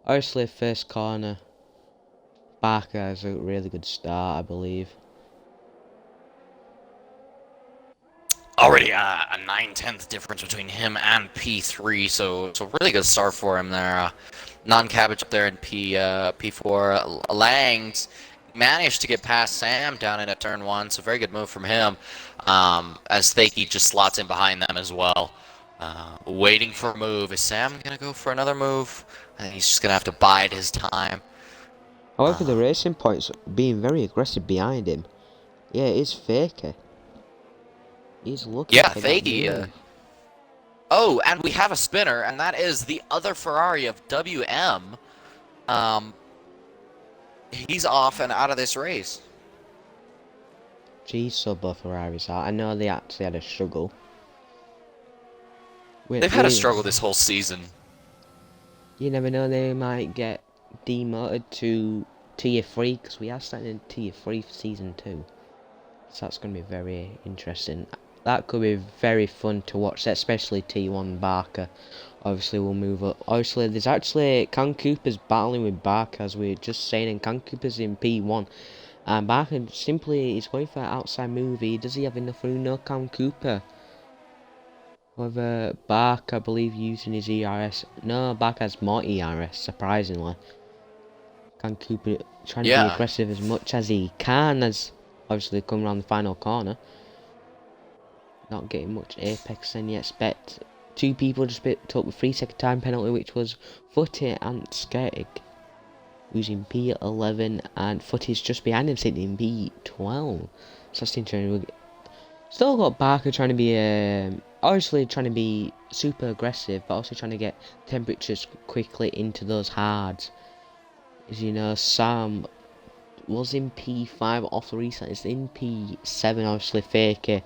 obviously first corner. Barker has a really good start, I believe. Already a 9/10 difference between him and P3, so really good start for him there. Non-cabbage up there in P4. Langs managed to get past Sam down in at turn 1, so very good move from him. As Thaky just slots in behind them as well. Waiting for a move. Is Sam gonna go for another move? I think he's just gonna have to bide his time. However, the racing points being very aggressive behind him. Yeah, it is Faker. He's looking Yeah, for that Thaky. move. Oh, and we have a spinner, and that is the other Ferrari of WM. He's off and out of this race. Geez, so both Ferraris are. I know they actually had a struggle. They've had a struggle this whole season. You never know, they might get demoted to Tier 3, because we are starting in Tier 3 for Season 2. So that's going to be very interesting. That could be very fun to watch, especially T1 Barker. Obviously, we'll move up. Obviously, there's actually Can Cooper's battling with Barker, as we were just saying, and Can Cooper's in P1. And Barker simply is going for an outside movie. Does he have enough room? No, Can Cooper. However, Barker, I believe, using his ERS. No, Barker has more ERS, surprisingly. Can Cooper trying to be aggressive as much as he can, as obviously come around the final corner. Not getting much apex and yet spec. 2 people just picked up a 3-second time penalty, which was Footy and Skeg, using P11, and Footy's just behind him sitting in P12. So that's interesting. Still got Barker trying to be obviously trying to be super aggressive, but also trying to get temperatures quickly into those hards. As you know, Sam was in P5 off the reset. It's in P7, obviously Faker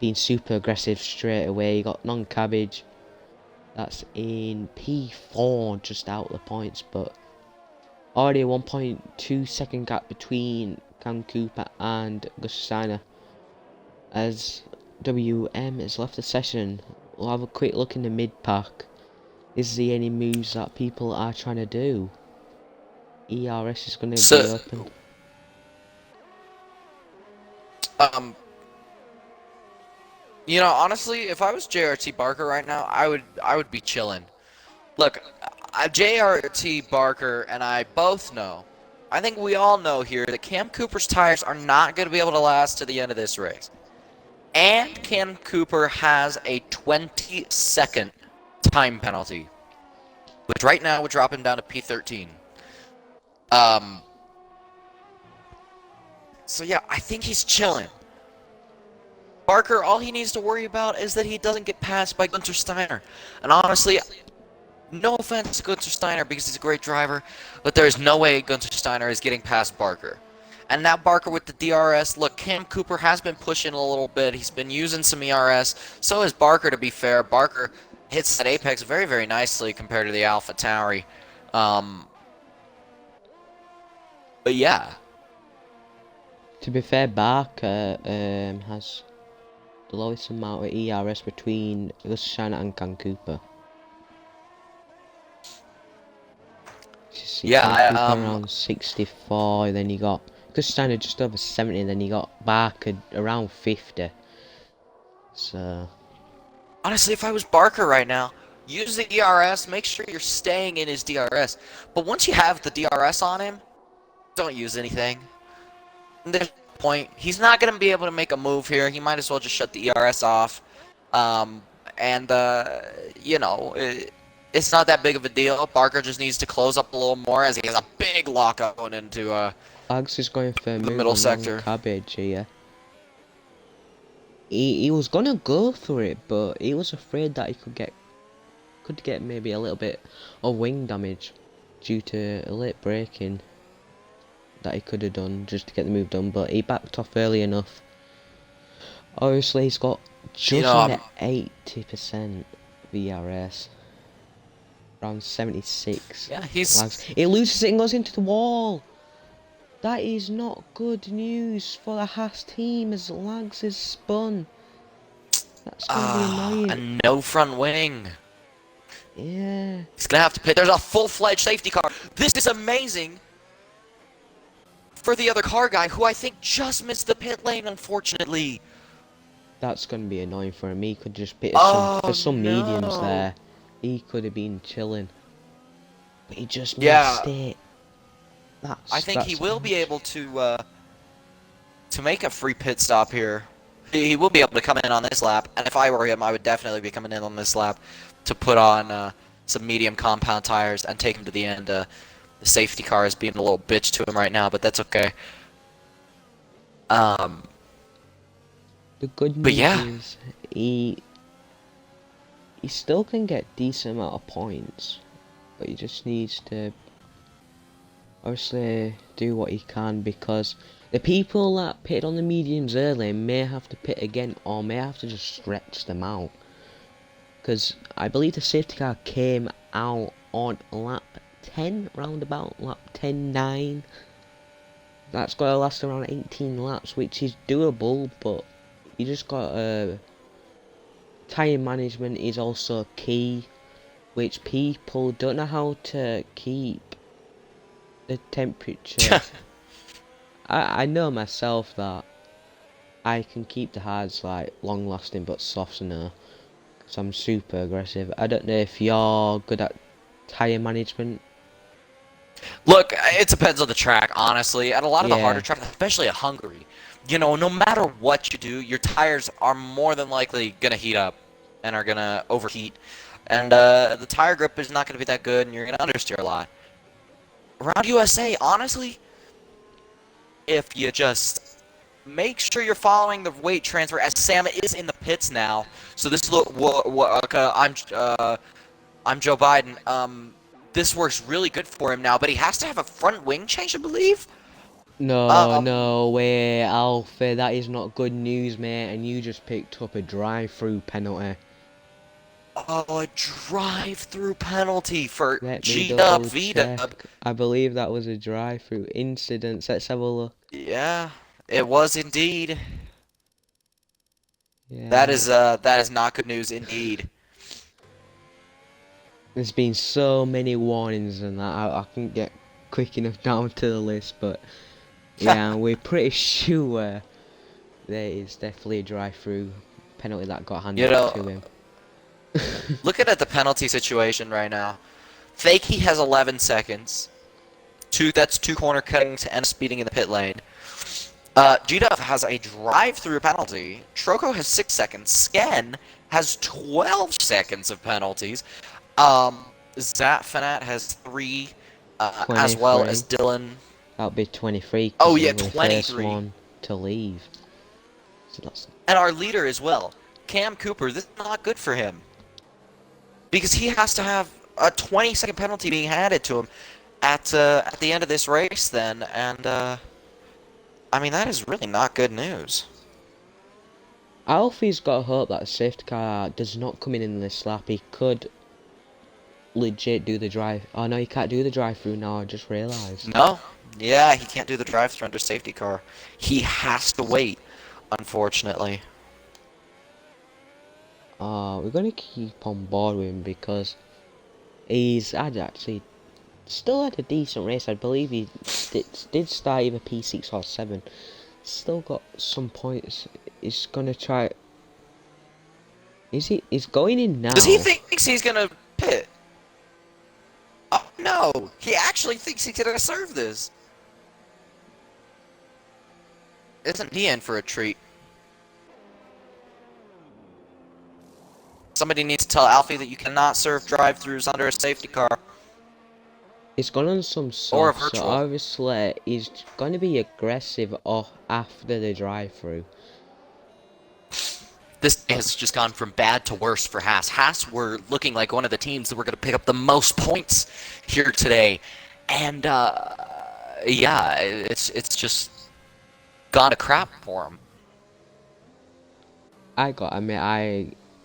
being super aggressive straight away. You got non-cabbage. That's in P4, just out of the points, but already a 1.2 second gap between Cam Cooper and Gus Steiner. As WM has left the session, we'll have a quick look in the mid pack. Is there any moves that people are trying to do? ERS is going to be open. You know, honestly, if I was JRT Barker right now, I would be chilling. Look, JRT Barker and I both know, I think we all know here, that Cam Cooper's tires are not going to be able to last to the end of this race. And Cam Cooper has a 20-second time penalty, which right now would drop him down to P13. So yeah, I think he's chilling. Barker, all he needs to worry about is that he doesn't get passed by Gunther Steiner. And honestly, no offense to Gunther Steiner because he's a great driver, but there's no way Gunther Steiner is getting past Barker. And now Barker with the DRS. Look, Cam Cooper has been pushing a little bit. He's been using some ERS. So is Barker, to be fair. Barker hits that apex very, very nicely compared to the Alpha Tauri. But yeah. To be fair, Barker has the lowest amount of ERS between Gus Steiner and Can Cooper. Yeah, around 64, then you got Gus Steiner just over 70, then you got Barker around 50. So honestly, if I was Barker right now, use the ERS, make sure you're staying in his DRS. But once you have the DRS on him, don't use anything. There's no point. He's not going to be able to make a move here. He might as well just shut the ERS off. You know, it's not that big of a deal. Barker just needs to close up a little more as he has a big lockup going into Alex is going for the middle sector. Cabbage here. He was gonna go for it, but he was afraid that he could get maybe a little bit of wing damage due to a late braking that he could have done just to get the move done, but he backed off early enough. Obviously, he's got You just know, under 80% VRS, around 76 yeah, lags. he's It loses it and goes into the wall. That is not good news for the Haas team as lags is spun. That's going to be a annoying. no front wing. Yeah, He's gonna have to pit. There's a full-fledged safety car. This is amazing for the other car guy, who I think just missed the pit lane, unfortunately. that's going to be annoying for him. He could just pit for Oh some mediums no. there. He could have been chilling, but he just Yeah, missed it. I think he That's will be able to make a free pit stop here. He will be able to come in on this lap, and if I were him, I would definitely be coming in on this lap to put on some medium compound tires and take him to the end. The safety car is being a little bitch to him right now, but that's okay. Um, the good but news yeah, is he still can get decent amount of points, but he just needs to obviously do what he can, because the people that pitted on the mediums early may have to pit again or may have to just stretch them out, because I believe the safety car came out on lap 10, roundabout lap 10.9. That's got to last around 18 laps, which is doable, but you just got tyre management is also key, which people don't know how to keep the temperature. I know myself that I can keep the hards like long lasting but softs no, because I'm super aggressive. I don't know if you're good at tyre management. look, it depends on the track, honestly. At a lot of the harder Yeah, tracks, especially at Hungary, you know, no matter what you do, your tires are more than likely gonna heat up and are gonna overheat, and the tire grip is not gonna be that good, and you're gonna understeer a lot. Around USA, honestly, if you just make sure you're following the weight transfer, as Sam is in the pits now. So this look, I'm Joe Biden. This works really good for him now, but he has to have a front wing change, I believe. no, Um, no way, Alfie, that is not good news, mate, and you just picked up a drive-through penalty. oh, a drive-through penalty for Let me G-Dub, double V-Dub. check. I believe that was a drive-through incident. Let's have a look. Yeah, it was indeed. Yeah, That is not good news indeed. there's been so many warnings and that I couldn't get quick enough down to the list, but yeah, we're pretty sure there is definitely a drive-through penalty that got You handed know, to him. looking at the penalty situation right now, Fakey has 11 seconds. That's two corner cuttings and speeding in the pit lane. GDuff has a drive-through penalty. Troko has 6 seconds. Sken has 12 seconds of penalties. Zat Fanat has 3, as well as 23. Dylan. That'll be 23 Oh because yeah, he'll be the first 23. one to leave. So that's And our leader as well, Cam Cooper. This is not good for him because he has to have a 20-second penalty being handed to him at the end of this race. Then, and I mean that is really not good news. Alfie's got to hope that a safety car does not come in this lap. He could legit do the drive. Oh no, he can't do the drive-through now. I just realised. No. Yeah, he can't do the drive-thru under safety car. He has to wait, unfortunately. We're gonna keep on board with him because he's had actually still had a decent race. I believe he did start either P6 or 7. Still got some points. He's gonna try. Is he? He's going in Does he now. thinks he's gonna pit? Oh no, he actually thinks he's gonna serve this. Isn't he in for a treat? Somebody needs to tell Alfie that you cannot serve drive-thrus under a safety car He's gone on some or a soft, so virtual. obviously he's going to be aggressive after the drive-through. This day has just gone from bad to worse for Haas. Haas were looking like one of the teams that were going to pick up the most points here today, and yeah, it's just gone to crap for them. I got admit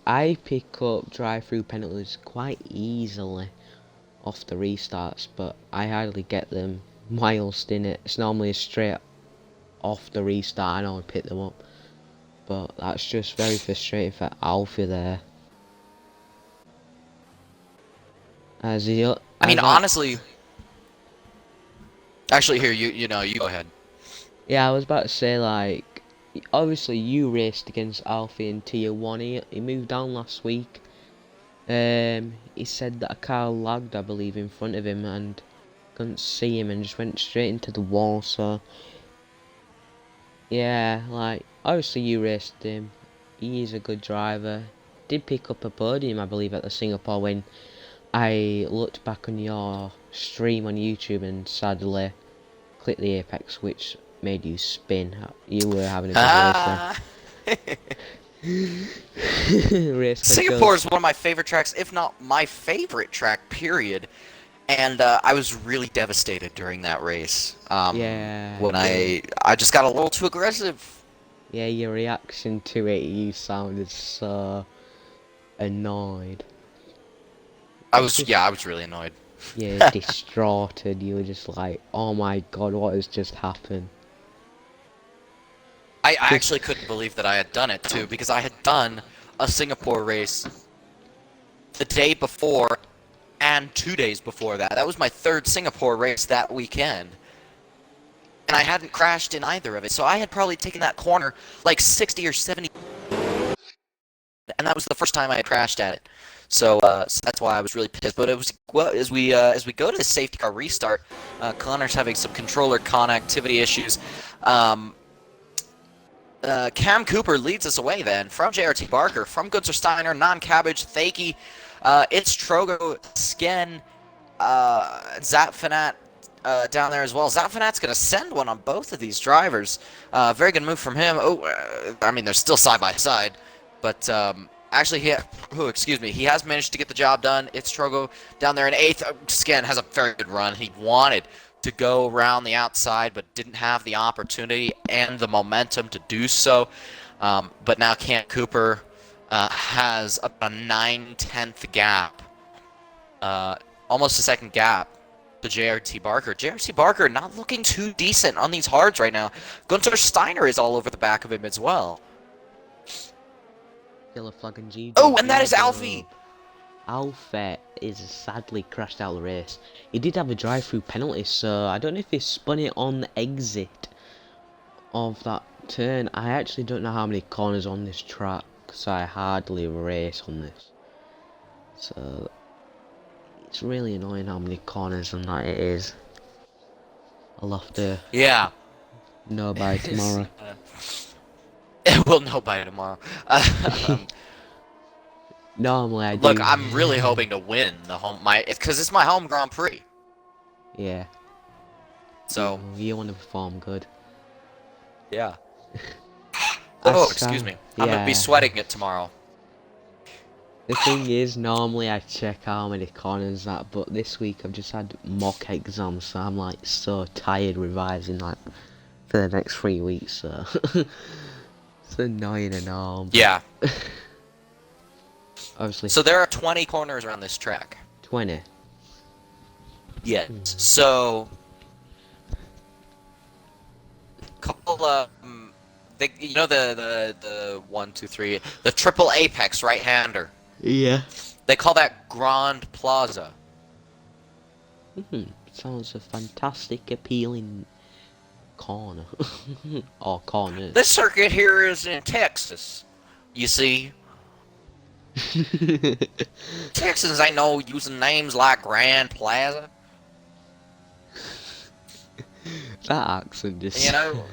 I pick up drive-through penalties quite easily off the restarts, but I hardly get them whilst in it. It's normally straight off the restart. I know I pick them up, but that's just very frustrating for Alfie there. As he, I mean, as I, honestly, actually, here you know you go ahead. yeah, I was about to say like, obviously you raced against Alfie in Tier 1. He moved down last week. He said that a car lagged, I believe, in front of him and couldn't see him and just went straight into the wall. So yeah, like obviously you raced him. He is a good driver. Did pick up a podium, I believe, at the Singapore when I looked back on your stream on YouTube and sadly clicked the apex, which made you spin. You were having a good race Ah. there. Race Singapore controls. is one of my favorite tracks, if not my favorite track, period. And I was really devastated during that race. Yeah, When yeah, I just got a little too aggressive. yeah. Your reaction to it, you sounded so annoyed. It's just I was really annoyed. yeah, distraughted. You were just like, oh my god, what has just happened? I Just actually couldn't believe that I had done it too, because I had done a Singapore race the day before and 2 days before that. That was my third Singapore race that weekend. And I hadn't crashed in either of it, so I had probably taken that corner like 60 or 70, and that was the first time I had crashed at it. So that's why I was really pissed. But it was well as we go to the safety car restart, Connor's having some controller connectivity issues. Cam Cooper leads us away then from JRT Barker, from Gunter Steiner, Non-Cabbage, Thakey, it's Trogo, Sken, Zapfanat down there as well. Zapfanat's going to send one on both of these drivers. Very good move from him. I mean, they're still side by side, but actually, excuse me, he has managed to get the job done. It's Trogo down there in 8th. Sken has a very good run. He wanted to go around the outside, but didn't have the opportunity and the momentum to do so. But now Cam Cooper has about a 9/10 gap, almost a second gap to JRT Barker. JRT Barker not looking too decent on these hards right now. Gunter Steiner is all over the back of him as well. still a flag and G. Oh, and that is Alfie! Alfie is sadly crashed out of the race. He did have a drive-through penalty, so I don't know if he spun it on the exit of that turn. I actually don't know how many corners on this track, so I hardly race on this. So it's really annoying how many corners on that it is. I'll have to Yeah. know by tomorrow. We'll know by tomorrow. Normally I do. Look, I'm really hoping to win the because it's my home Grand Prix. Yeah. So You want to perform good. yeah. I Oh, saw- excuse me. I'm gonna yeah. be sweating it tomorrow. The thing is, normally I check how many corners that, but this week I've just had mock exams, so I'm like so tired revising like for the next 3 weeks. So it's annoying and all. But Yeah. obviously, So there are 20 corners around this track. 20. Yes. So couple you know the 1, 2, 3, the triple apex right-hander. Yeah. They call that Grand Plaza. Sounds a fantastic, appealing corner or corners. This circuit here is in Texas. You see, Texans ain't no using names like Grand Plaza. That accent just You know.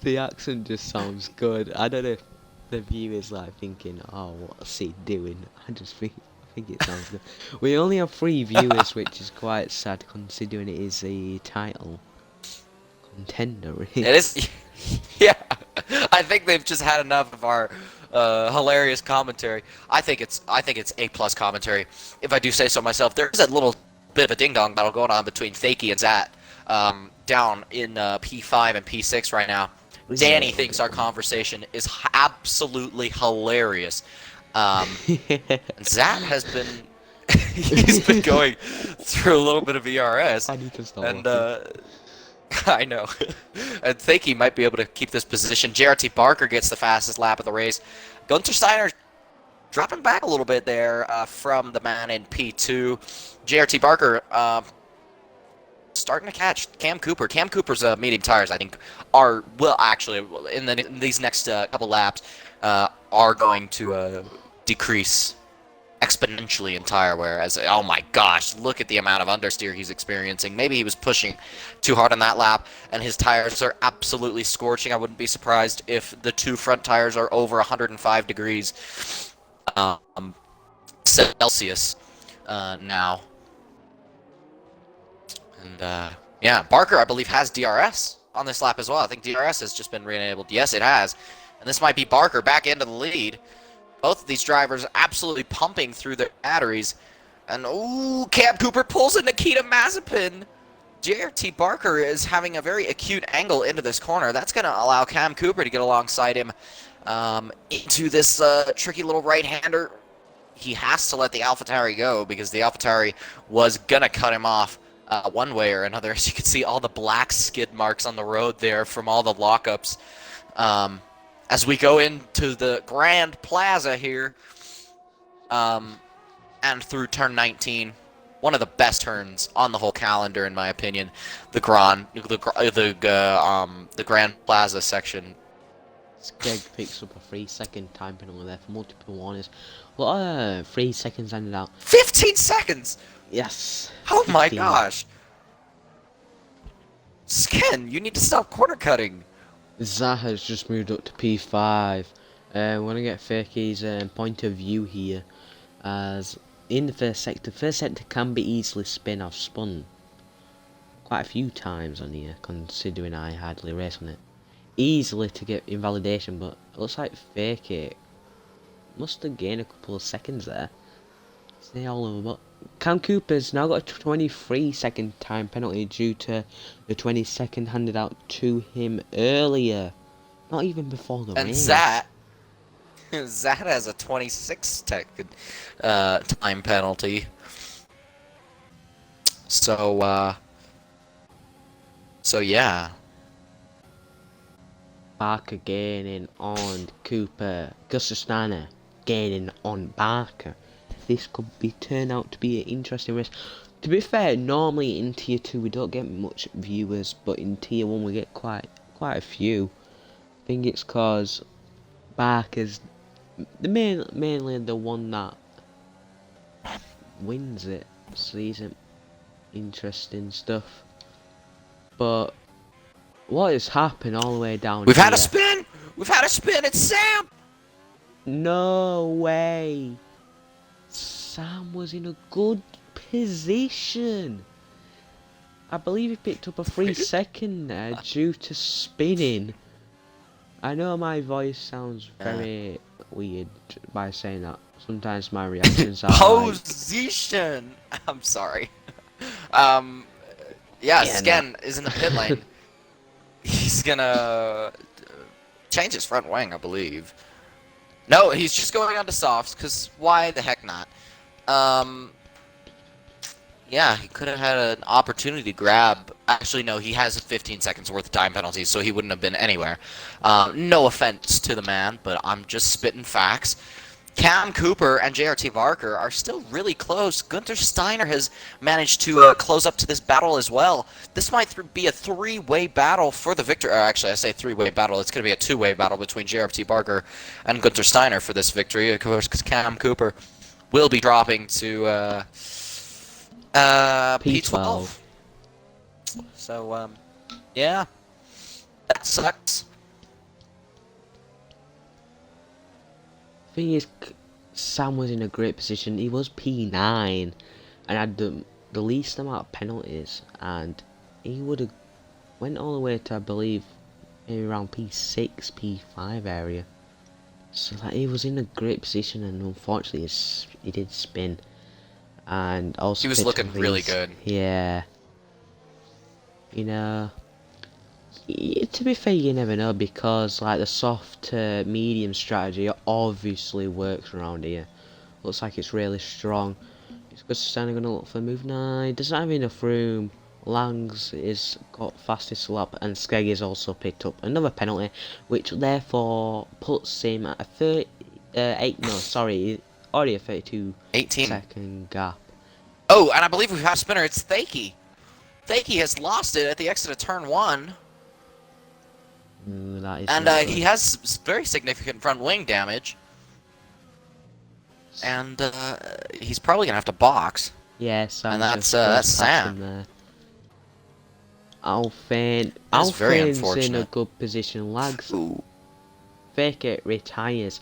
the accent just sounds good. I don't know if the viewer's like thinking, oh, what's he doing? I think it sounds good. We only have 3 viewers, which is quite sad considering it is a title contender. Really. It is. Yeah. I think they've just had enough of our hilarious commentary. I think it's A+ commentary, if I do say so myself. There's a little bit of a ding-dong battle going on between Thakey and Zat down in P5 and P6 right now. Danny Yeah. thinks our conversation is absolutely hilarious. Zat has been he's been going through a little bit of ERS, I need to stop and laughing. I know. I think he might be able to keep this position. JRT Barker gets the fastest lap of the race. Gunter Steiner dropping back a little bit there from the man in P2. JRT Barker starting to catch Cam Cooper. Cam Cooper's medium tires, I think, will actually in these next couple laps are going to decrease exponentially in tire wear. As oh my gosh, look at the amount of understeer he's experiencing. Maybe he was pushing too hard on that lap, and his tires are absolutely scorching. I wouldn't be surprised if the two front tires are over 105 degrees Celsius now. And yeah, Barker, I believe, has DRS on this lap as well. I think DRS has just been re-enabled. Yes, it has. And this might be Barker back into the lead. Both of these drivers absolutely pumping through their batteries. And, ooh, Cam Cooper pulls a Nikita Mazepin. JRT Barker is having a very acute angle into this corner. That's going to allow Cam Cooper to get alongside him into this tricky little right-hander. He has to let the AlphaTauri go because the AlphaTauri was going to cut him off one way or another. As you can see all the black skid marks on the road there from all the lockups. As we go into the Grand Plaza here, and through turn 19, one of the best turns on the whole calendar, in my opinion, the Grand Plaza section. Greg picks up a 3-second time penalty there for multiple warnings. What 3 seconds ended out? 15 seconds! Yes. Oh my 15. gosh! Skin, you need to stop corner cutting. Zah has just moved up to P5. We're going to get Fakey's point of view here. As in the first sector can be easily spin. I've spun quite a few times on here, considering I hardly race on it. Easily to get invalidation, but it looks like Fakey must have gained a couple of seconds there. Stay all over, but Cam Cooper's now got a 23-second time penalty due to the 20-second handed out to him earlier. Not even before the And race. Zat has a 26-second time penalty. So yeah. Barker gaining on Cooper. Gustav Steiner gaining on Barker. This could turn out to be an interesting race. To be fair, normally in tier 2 we don't get much viewers, but in tier 1 we get quite a few. I think it's cause Barker's mainly the one that wins it. So these are interesting stuff. But what has happened all the way down We've here? had a spin! We've had a spin! It's Sam! No way! Sam was in a good position. I believe he picked up a 3-second there due to spinning. I know my voice sounds very weird by saying that. Sometimes my reactions are like, Position! I'm sorry. Yeah, Sken is in the pit lane. He's gonna change his front wing, I believe. No, he's just going on to softs, because why the heck not? Yeah, he could have had an opportunity to grab. Actually, no, he has 15 seconds worth of time penalties, so he wouldn't have been anywhere. No offense to the man, but I'm just spitting facts. Cam Cooper and JRT Barker are still really close. Gunter Steiner has managed to close up to this battle as well. This might be a three-way battle for the victory. Actually, I say three-way battle. It's going to be a two-way battle between JRT Barker and Gunter Steiner for this victory. Of course, because Cam Cooper will be dropping to P12. So, yeah. That sucks. thing is, Sam was in a great position. He was P9 and had the least amount of penalties, and he would have went all the way to, I believe, maybe around P6, P5 area. So like, he was in a great position, and unfortunately he did spin. And also He was looking really good. Yeah. You know, To be fair, you never know because like the soft to medium strategy obviously works around here. Looks like it's really strong. It's good standing gonna look for a move. No, he doesn't have enough room. Langs is got fastest lap and Skegg is also picked up another penalty, which therefore puts him at a 38. No, sorry, already a 32 18. second gap. Oh, and I believe we have a spinner. It's Thakey. Thakey has lost it at the exit of turn 1. That is And not he good. has very significant front wing damage. And he's probably going to have to box. Yeah, Sam And just that's goes past sad. him there. That is very Alfane's in a unfortunate. good position. Lags Ooh. fake it retires.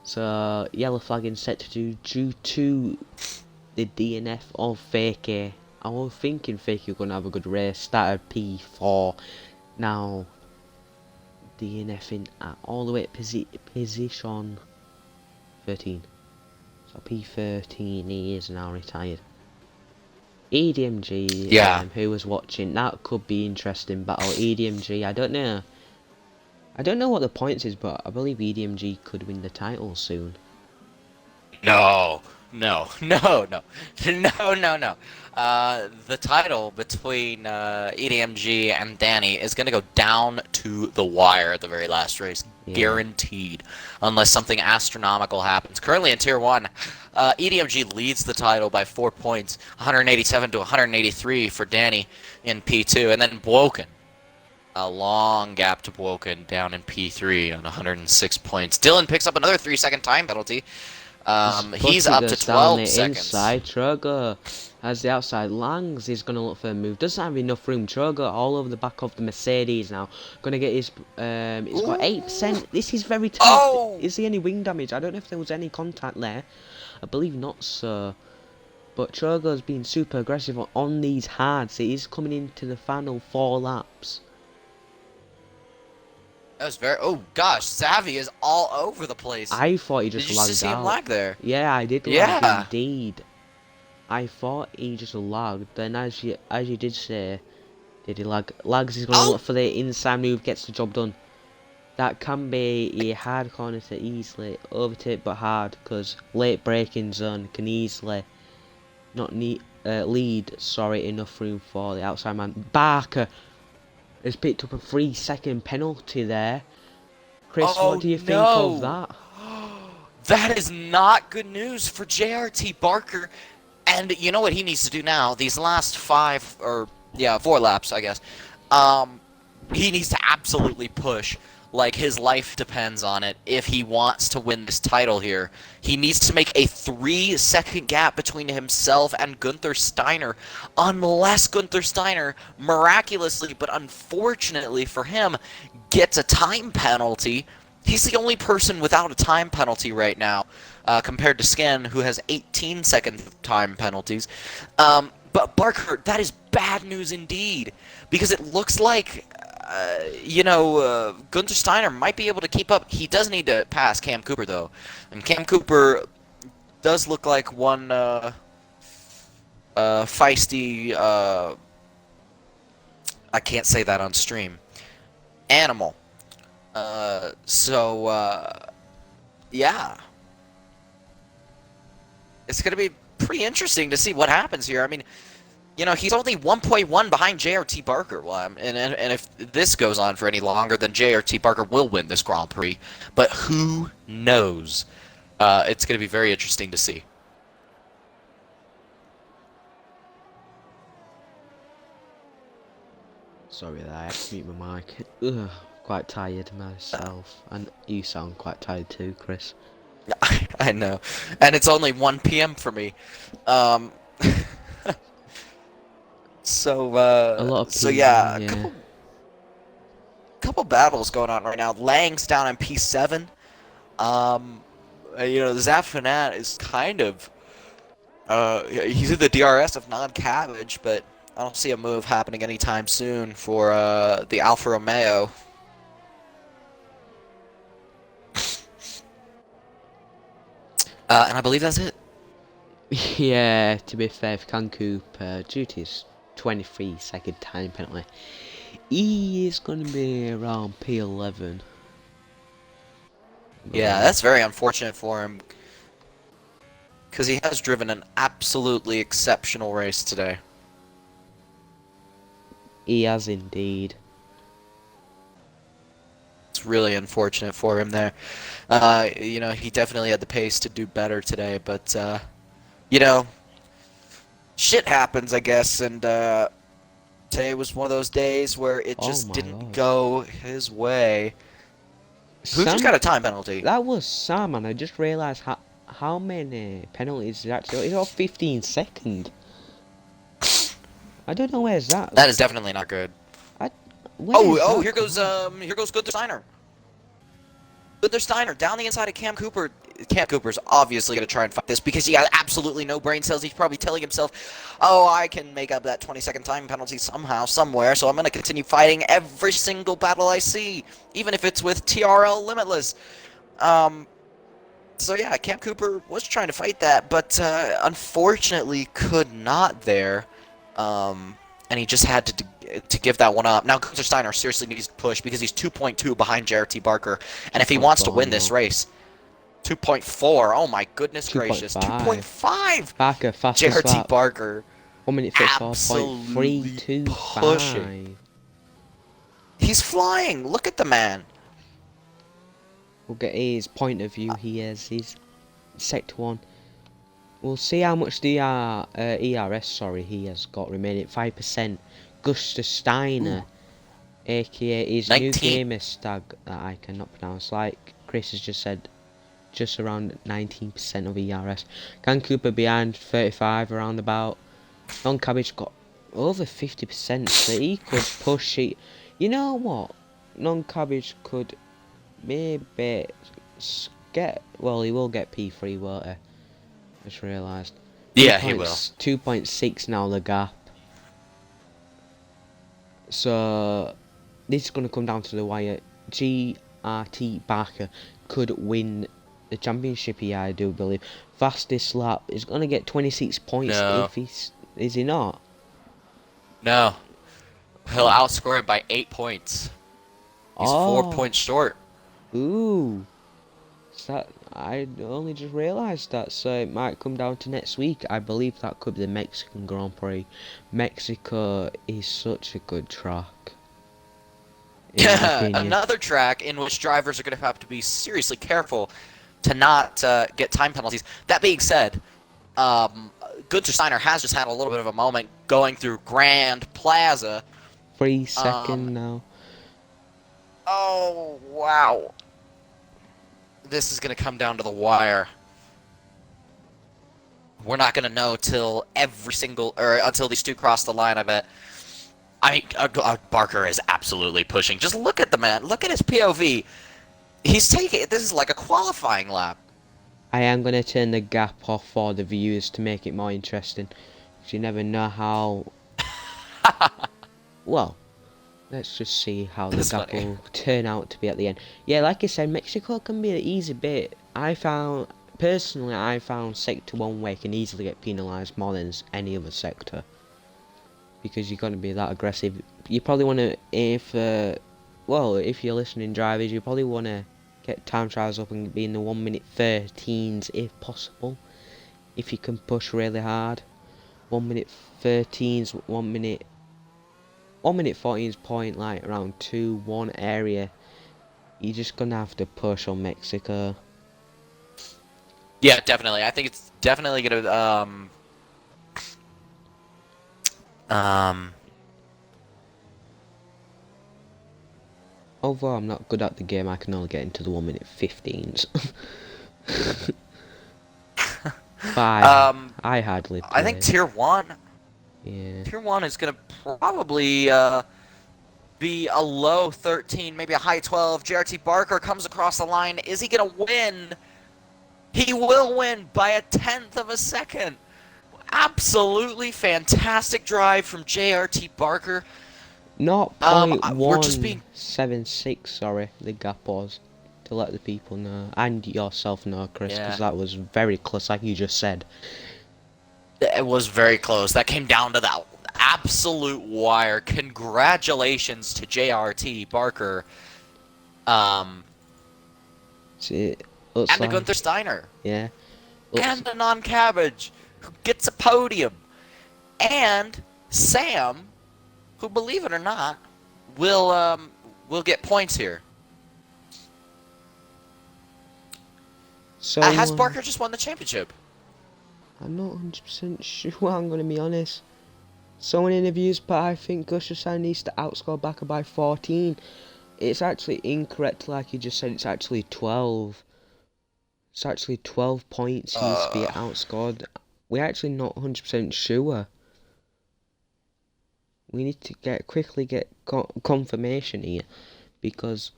So yellow flagging set to do due to the DNF of Fake. I was thinking Fake was gonna have a good race. Started P4. Now DNFing at all the way at position 13. So P13 he is now retired. EDMG, Yeah. who was watching, that could be interesting battle. EDMG, I don't know. I don't know what the points is, but I believe EDMG could win the title soon. No. No. No. No. No. No. No. The title between EDMG and Danny is going to go down to the wire at the very last race. Yeah. Guaranteed. Unless something astronomical happens. Currently in Tier 1, EDMG leads the title by 4 points. 187 to 183 for Danny in P2. And then Bwoken. A long gap to Bwoken down in P3 on 106 points. Dylan picks up another 3-second time penalty. He's up to 12 seconds. Inside. Trogo has the outside. Langs is going to look for a move. Doesn't have enough room. Trogo all over the back of the Mercedes now. Going to get his... he's got 8%. This is very tough. Oh! Is there any wing damage? I don't know if there was any contact there. I believe not, sir. But Trogo's been super aggressive on these hards. It is coming into the final 4 laps. That was very... Oh, gosh. Savvy is all over the place. I thought he just Did you lagged just see him out. lag there? Yeah, I did lag Yeah. indeed. I thought he just lagged. Then as you did say, did he lag? Lags is gonna look for the inside move, gets the job done. That can be a hard corner to easily overtake, but hard because late braking zone can easily not lead. Sorry, enough room for the outside man. Barker has picked up a 3-second penalty there. Chris, what do you think of that? That is not good news for JRT Barker. And you know what he needs to do now? These last 4 laps, I guess. He needs to absolutely push. Like his life depends on it if he wants to win this title here. He needs to make a 3-second gap between himself and Gunther Steiner. Unless Gunther Steiner, miraculously but unfortunately for him, gets a time penalty. He's the only person without a time penalty right now, compared to Skin, who has 18-second time penalties. But Barker, that is bad news indeed, because it looks like, Gunther Steiner might be able to keep up. He does need to pass Cam Cooper, though. And Cam Cooper does look like one feisty, I can't say that on stream, animal. Yeah. It's going to be pretty interesting to see what happens here. I mean, he's only 1.1 behind JRT Barker. Well, and if this goes on for any longer, then JRT Barker will win this Grand Prix. But who knows? It's going to be very interesting to see. Sorry that I had to mute my mic. Ugh, quite tired myself. And you sound quite tired too, Chris. I know. And it's only 1 p.m. for me. So, A lot of people, yeah, yeah. couple battles going on right now. Lang's down in P7. Zafanat is kind of, he's in the DRS of non-cabbage, but I don't see a move happening anytime soon for, the Alfa Romeo. And I believe that's it. Yeah, to be fair, if Can Cooper, due to his 23-second time penalty, He is gonna be around P11. Yeah, that's very unfortunate for him, because he has driven an absolutely exceptional race today. He has indeed. It's really unfortunate for him there. You know, he definitely had the pace to do better today, but, you know, shit happens, I guess, and today was one of those days where it Oh just my didn't lord. go his way. Who just Sam, got a time penalty? that was Sam, and I just realised how many penalties is actually. It's all 15 seconds. I don't know where's that. That is definitely not good. Where's Oh, that here goes Gunther Steiner. Gunther Steiner down the inside of Cam Cooper. Cam Cooper's obviously going to try and fight this because he got absolutely no brain cells. He's probably telling himself, oh, I can make up that 20-second time penalty somehow, somewhere, so I'm going to continue fighting every single battle I see, even if it's with TRL Limitless. So yeah, Cam Cooper was trying to fight that, but unfortunately could not there. And he just had to give that one up. Now Gunther Steiner seriously needs to push because he's 2.2 behind JRT Barker, and if he wants to win this race, 2.4. Oh my goodness gracious, 2.5. Barker fastest JRT lap. Barker 1 minute 54.325. pushing. He's flying. Look at the man. We'll get his point of view. He is. He's sector 1. We'll see how much the ERS he has got remaining. 5%. Guster Steiner, aka his 19. new gamer stag that I cannot pronounce. Like Chris has just said, just around 19% of ERS. Can Cooper behind 35 around about. Non-Cabbage got over 50%, so he could push it. You know what? Non-Cabbage could maybe get. Well, he will get P3, won't he? Just realised. Yeah, he will. 2.6 now the gap. So this is going to come down to the wire. JRT Barker could win the championship here, I do believe. Fastest lap is going to get 26 points if he's... Is he not? No. He'll outscore him by 8 points. He's 4 points short. Ooh. That I only just realised that, so it might come down to next week. I believe that could be the Mexican Grand Prix. Mexico is such a good track. Yeah, another track in which drivers are going to have to be seriously careful to not get time penalties. That being said, Gunther Steiner has just had a little bit of a moment going through Grand Plaza. 3 seconds now. Oh, wow. This is going to come down to the wire. We're not going to know till until these two cross the line, I bet. I mean, Barker is absolutely pushing. Just look at the man. Look at his POV. He's taking... This is like a qualifying lap. I am going to turn the gap off for the viewers to make it more interesting. Because you never know how... Well, let's just see how the gap will turn out to be at the end. Yeah, like I said, Mexico can be an easy bit. Personally, I found Sector 1 where you can easily get penalised more than any other sector. Because you're going to be that aggressive. You probably want to, if you're listening drivers, you probably want to get time trials up and be in the 1 minute 13s if possible. If you can push really hard. 1 minute 13s, 1 minute 14's point like around 2-1 area. You're just gonna have to push on Mexico. Yeah, definitely. I think it's definitely gonna Although I'm not good at the game, I can only get into the 1 minute 15s. I hardly play. I think Tier 1. Yeah. Tier 1 is gonna probably be a low 13, maybe a high 12. JRT Barker comes across the line. Is he gonna win? He will win by a 1/10 of a second. Absolutely fantastic drive from JRT Barker. Not we're just being 0.176, sorry, the gap was, to let the people know, and yourself know, Chris, because that was very close, like you just said. It was very close. That came down to that absolute wire. Congratulations to JRT Barker, um, It looks and to like, Gunther Steiner, yeah, looks and to Non-Cabbage, who gets a podium, and Sam, who, believe it or not, will get points here. so. Has Barker just won the championship? I'm not 100% sure. I'm gonna be honest. So many interviews, but I think Gusherson needs to outscore Barker by 14. It's actually incorrect, like you just said. It's actually 12. It's actually 12 points he needs to be Uh, outscored. We're actually not 100% sure. We need to quickly get confirmation here because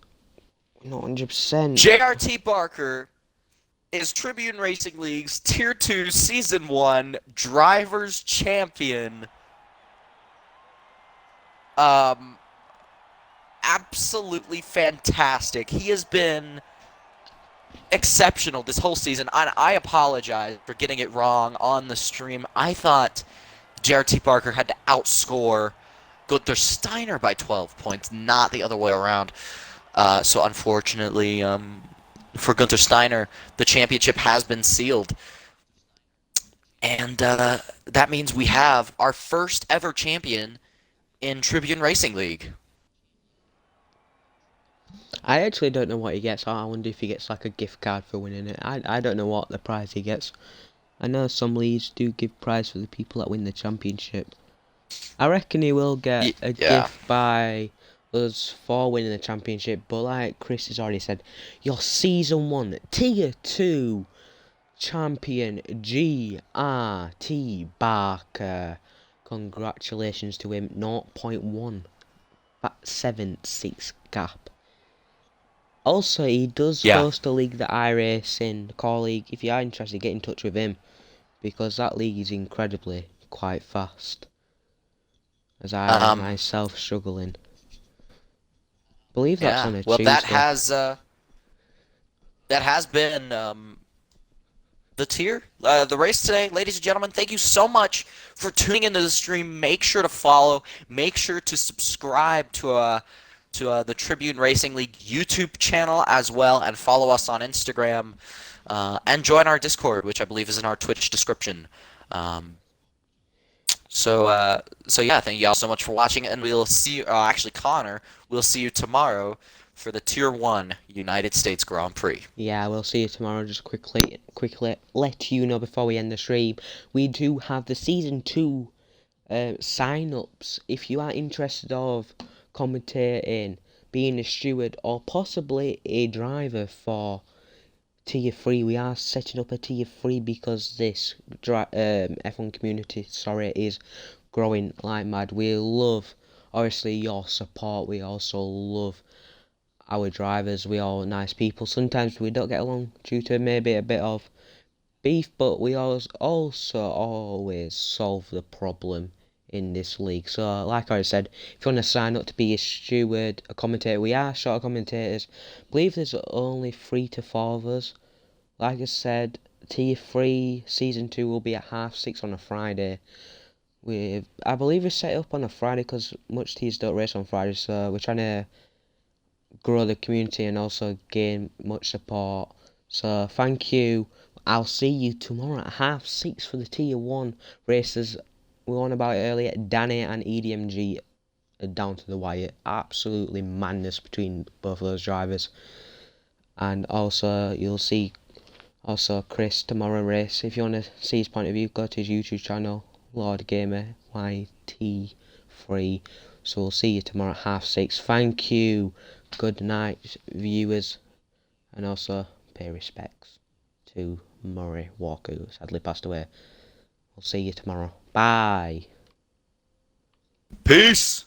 we're not 100%. JRT Barker is Tribune Racing League's Tier 2 Season 1 Drivers Champion. Um, Absolutely fantastic. He has been exceptional this whole season. I apologize for getting it wrong on the stream. I thought JRT Barker had to outscore Gunther Steiner by 12 points, not the other way around. So unfortunately, for Gunther Steiner, the championship has been sealed. And that means we have our first ever champion in Tribune Racing League. I actually don't know what he gets. I wonder if he gets like a gift card for winning it. I don't know what the prize he gets. I know some leagues do give prize for the people that win the championship. I reckon he will get a Yeah. gift by us for winning the championship, but like Chris has already said, your Season 1 Tier 2 champion GRT Barker. Congratulations to him. 0.176 gap. Also, he does Yeah. host a league that I race in, the core league. If you are interested, get in touch with him because that league is incredibly quite fast. As I am myself struggling. Believe that's on a Well, Tuesday. that has been the race today, ladies and gentlemen. Thank you so much for tuning into the stream. Make sure to follow. Make sure to subscribe to the Tribune Racing League YouTube channel as well, and follow us on Instagram, and join our Discord, which I believe is in our Twitch description. So yeah, thank you all so much for watching, and we'll see you. Actually, Connor, we'll see you tomorrow for the Tier 1 United States Grand Prix. Yeah, we'll see you tomorrow. Just quickly let you know before we end the stream, we do have the Season 2 sign-ups. If you are interested of commentating, being a steward, or possibly a driver for Tier 3, we are setting up a Tier 3 because this F1 community, is growing like mad. We love, obviously, your support. We also love our drivers. We are nice people. Sometimes we don't get along due to maybe a bit of beef, but we also always solve the problem in this league. So, like I said, if you want to sign up to be a steward, a commentator, we are short commentators. I believe there's only 3 to 4 of us. Like I said, Tier 3 Season 2 will be at 6:30 on a Friday. I believe we set up on a Friday because much teams don't race on Friday, so we're trying to grow the community and also gain much support. So thank you. I'll see you tomorrow at 6:30 for the Tier 1 races. We were on about it earlier. Danny and EDMG are down to the wire. Absolutely madness between both of those drivers. And also you'll see Chris tomorrow race. If you want to see his point of view, go to his YouTube channel, Lord Gamer YT3. So we'll see you tomorrow at 6:30. Thank you. Good night, viewers, and also pay respects to Murray Walker, who sadly passed away. We'll see you tomorrow. Bye. Peace.